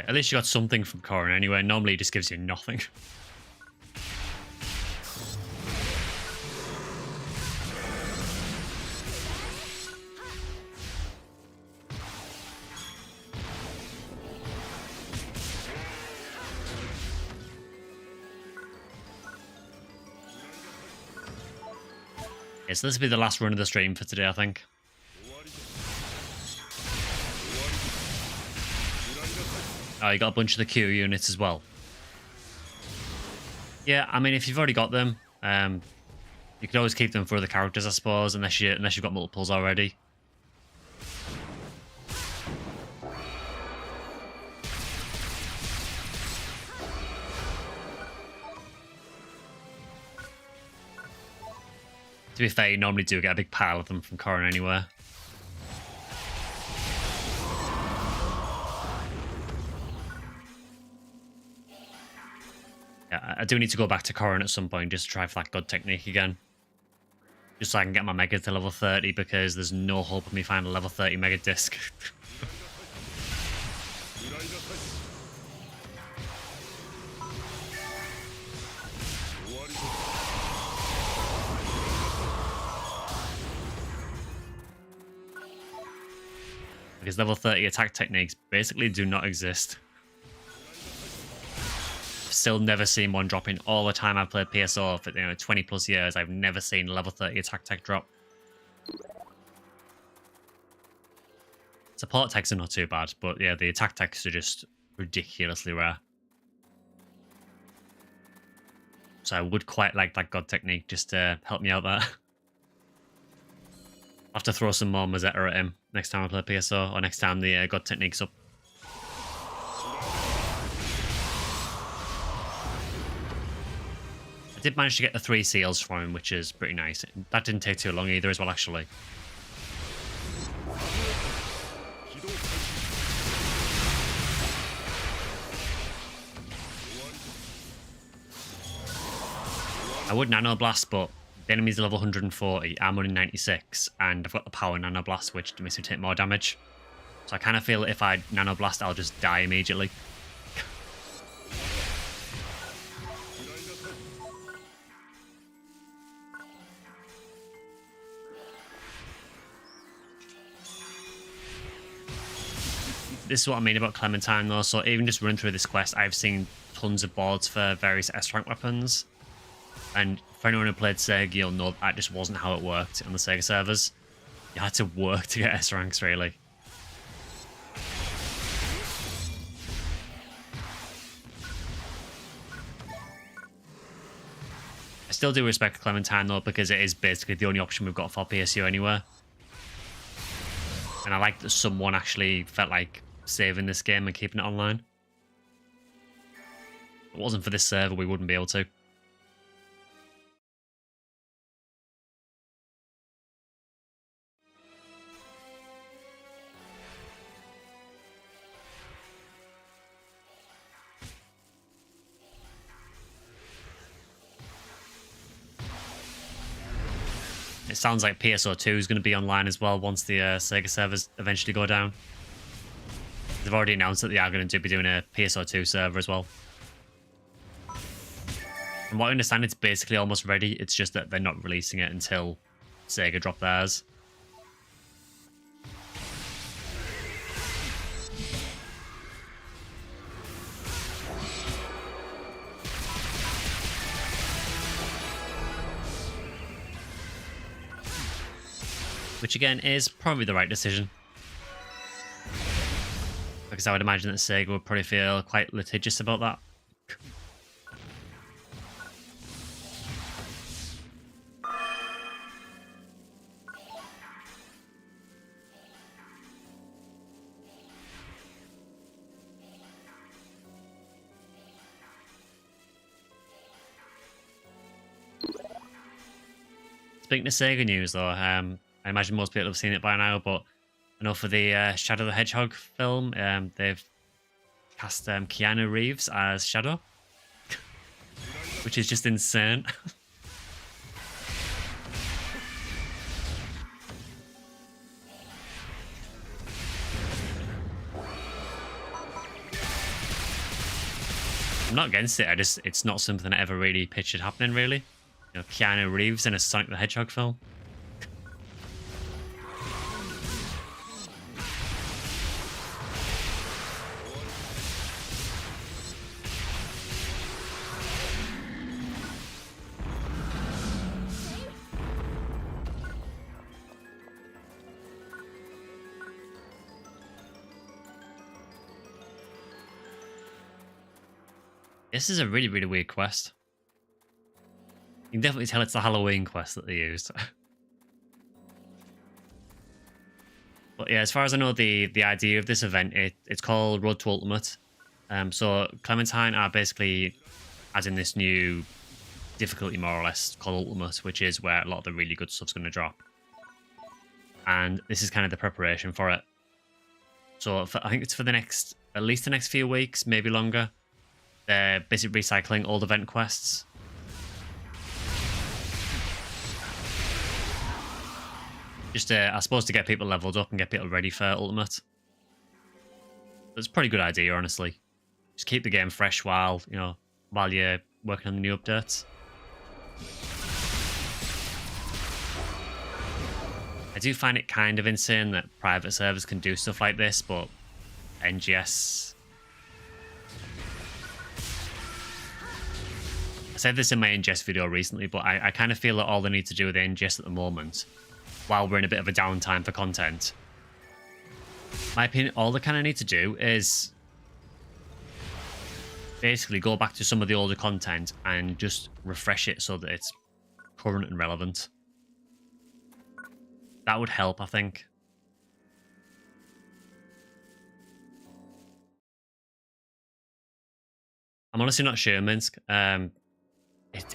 At least you got something from Corin anyway. Normally it just gives you nothing. Yeah, so this will be the last run of the stream for today, I think. Oh, you got a bunch of the Q units as well. Yeah, I mean, if you've already got them, you could always keep them for other characters, I suppose, unless you've got multiples already. To be fair, you normally do get a big pile of them from Corrin anywhere. Yeah, I do need to go back to Corrin at some point just to try for that God technique again. Just so I can get my Mega to level 30, because there's no hope of me finding a level 30 Mega Disc. Because level 30 attack techniques basically do not exist. Still never seen one drop in all the time I've played PSO for 20 plus years. I've never seen a level 30 attack tech drop. Support techs are not too bad, but yeah, the attack techs are just ridiculously rare. So I would quite like that God technique just to help me out there. I'll have to throw some more Mazetta at him next time I play PSO, or next time the God technique's up. I did manage to get the 3 seals from him, which is pretty nice. That didn't take too long either as well, actually. I would Nano Blast, but the enemy's level 140, I'm only 96, and I've got the power Nano Blast, which makes me take more damage. So I kind of feel if I Nano Blast, I'll just die immediately. This is what I mean about Clementine, though. So even just running through this quest, I've seen tons of boards for various S-rank weapons. And for anyone who played Sega, you'll know that just wasn't how it worked on the Sega servers. You had to work to get S-ranks, really. I still do respect Clementine, though, because it is basically the only option we've got for PSU anywhere. And I like that someone actually felt like saving this game and keeping it online. If it wasn't for this server, we wouldn't be able to. It sounds like PSO 2 is going to be online as well once the Sega servers eventually go down. They've already announced that they are going to be doing a PSO 2 server as well. From what I understand, it's basically almost ready. It's just that they're not releasing it until Sega drop theirs. Which again is probably the right decision. Because I would imagine that Sega would probably feel quite litigious about that. Speaking of Sega news, though, I imagine most people have seen it by now, but I know for the Shadow the Hedgehog film, they've cast Keanu Reeves as Shadow, which is just insane. I'm not against it, it's not something I ever really pictured happening, really. You know, Keanu Reeves in a Sonic the Hedgehog film. This is a really, really weird quest. You can definitely tell it's the Halloween quest that they used. But yeah, as far as I know, the idea of this event, it's called Road to Ultimate. So Clementine are basically adding this new difficulty, more or less, called Ultimate, which is where a lot of the really good stuff's going to drop. And this is kind of the preparation for it. So I think it's for at least the next few weeks, maybe longer. They're basically recycling old event quests. Just, I suppose, to get people leveled up and get people ready for Ultimate. It's a pretty good idea, honestly. Just keep the game fresh while you're working on the new updates. I do find it kind of insane that private servers can do stuff like this, but NGS... I said this in my NGS video recently, but I kind of feel that all they need to do with NGS at the moment, while we're in a bit of a downtime for content, my opinion, all they kind of need to do is basically go back to some of the older content and just refresh it so that it's current and relevant. That would help, I think. I'm honestly not sure, Minsk.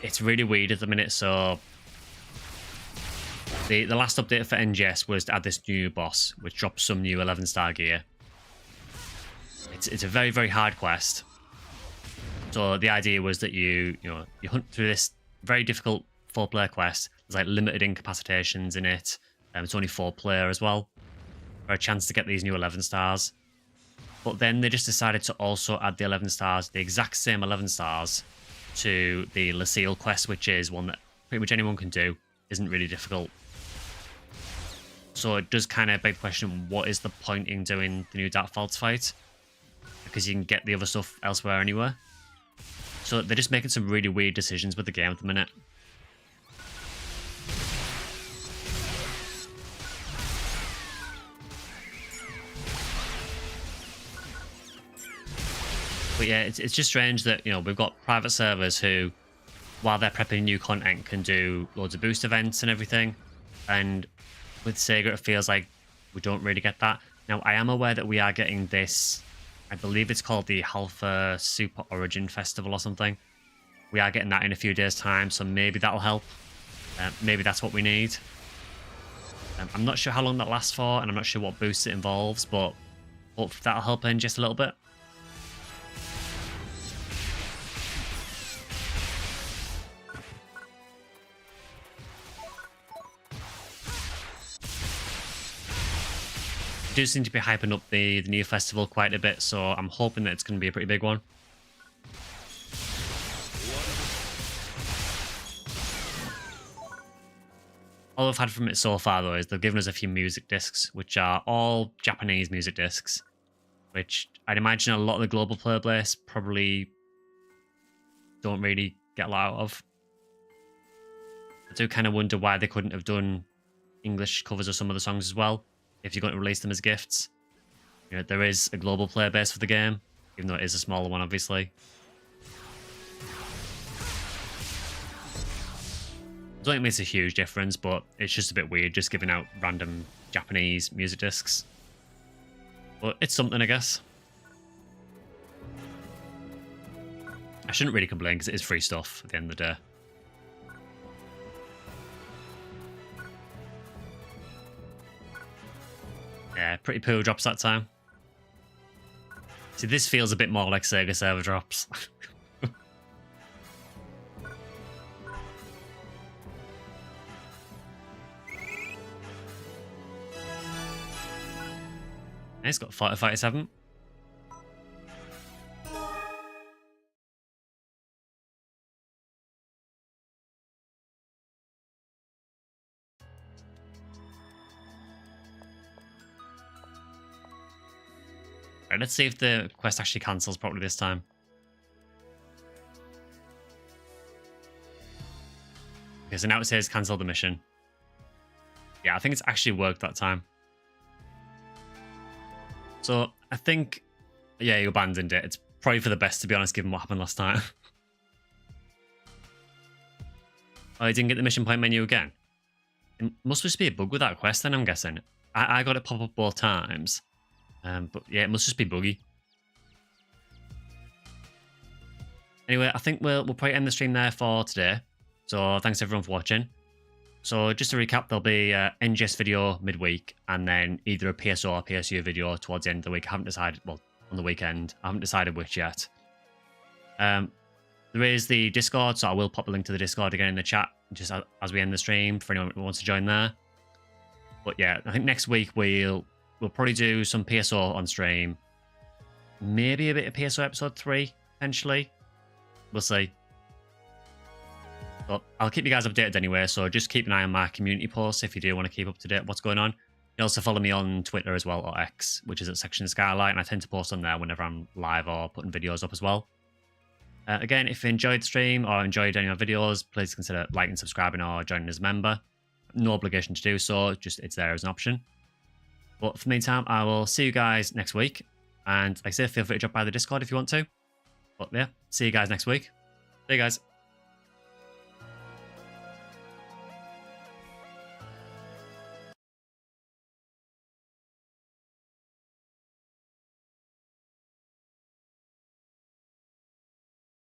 It's really weird at the minute, so... The last update for NGS was to add this new boss, which drops some new 11-star gear. It's a very, very hard quest. So the idea was that you hunt through this very difficult 4-player quest. There's like limited incapacitations in it. It's only 4-player as well, for a chance to get these new 11 stars. But then they just decided to also add the 11 stars, the exact same 11 stars, to the Lucille quest, which is one that pretty much anyone can do. Isn't really difficult. So it does kind of beg the question, what is the point in doing the new Dark Faults fight? Because you can get the other stuff elsewhere anywhere. So they're just making some really weird decisions with the game at the minute. But yeah, it's just strange that, we've got private servers who, while they're prepping new content, can do loads of boost events and everything. And with Sega, it feels like we don't really get that. Now, I am aware that we are getting this, I believe it's called the Halfa Super Origin Festival or something. We are getting that in a few days' time, so maybe that'll help. Maybe that's what we need. I'm not sure how long that lasts for, and I'm not sure what boost it involves, but hope that'll help in just a little bit. Do seem to be hyping up the new festival quite a bit, so I'm hoping that it's going to be a pretty big one. All I've had from it so far, though, is they've given us a few music discs, which are all Japanese music discs, which I'd imagine a lot of the global player base probably don't really get a lot out of. I do kind of wonder why they couldn't have done English covers of some of the songs as well, if you're going to release them as gifts. There is a global player base for the game, even though it is a smaller one, obviously. I don't think it makes a huge difference, but it's just a bit weird just giving out random Japanese music discs. But it's something, I guess. I shouldn't really complain because it is free stuff at the end of the day. Yeah, pretty poor drops that time. See, this feels a bit more like Sega server drops. It's got 47. Right, let's see if the quest actually cancels properly this time. Okay, so now it says cancel the mission. Yeah, I think it's actually worked that time. So I think, yeah, you abandoned it. It's Probably for the best, to be honest, given what happened last time. Oh, I didn't get the mission point menu again. It must just be a bug with that quest then, I'm guessing. I got it pop up both times. But yeah, it must just be buggy. Anyway, I think we'll probably end the stream there for today. So thanks everyone for watching. So just to recap, there'll be an NGS video midweek and then either a PSO or PSU video towards the end of the week. I haven't decided, well, on the weekend. I haven't decided which yet. There is the Discord, so I will pop the link to the Discord again in the chat just as we end the stream for anyone who wants to join there. But yeah, I think next week we'll probably do some PSO on stream. Maybe a bit of PSO episode 3, potentially. We'll see. But I'll keep you guys updated anyway, so just keep an eye on my community posts if you do want to keep up to date what's going on. You can also follow me on Twitter as well, or X, which is at SectionSkyly, and I tend to post on there whenever I'm live or putting videos up as well. Again, if you enjoyed the stream or enjoyed any of our videos, please consider liking, subscribing, or joining as a member. No obligation to do so, just it's there as an option. But for the meantime, I will see you guys next week. And like I say, feel free to drop by the Discord if you want to. But yeah, see you guys next week. See you guys.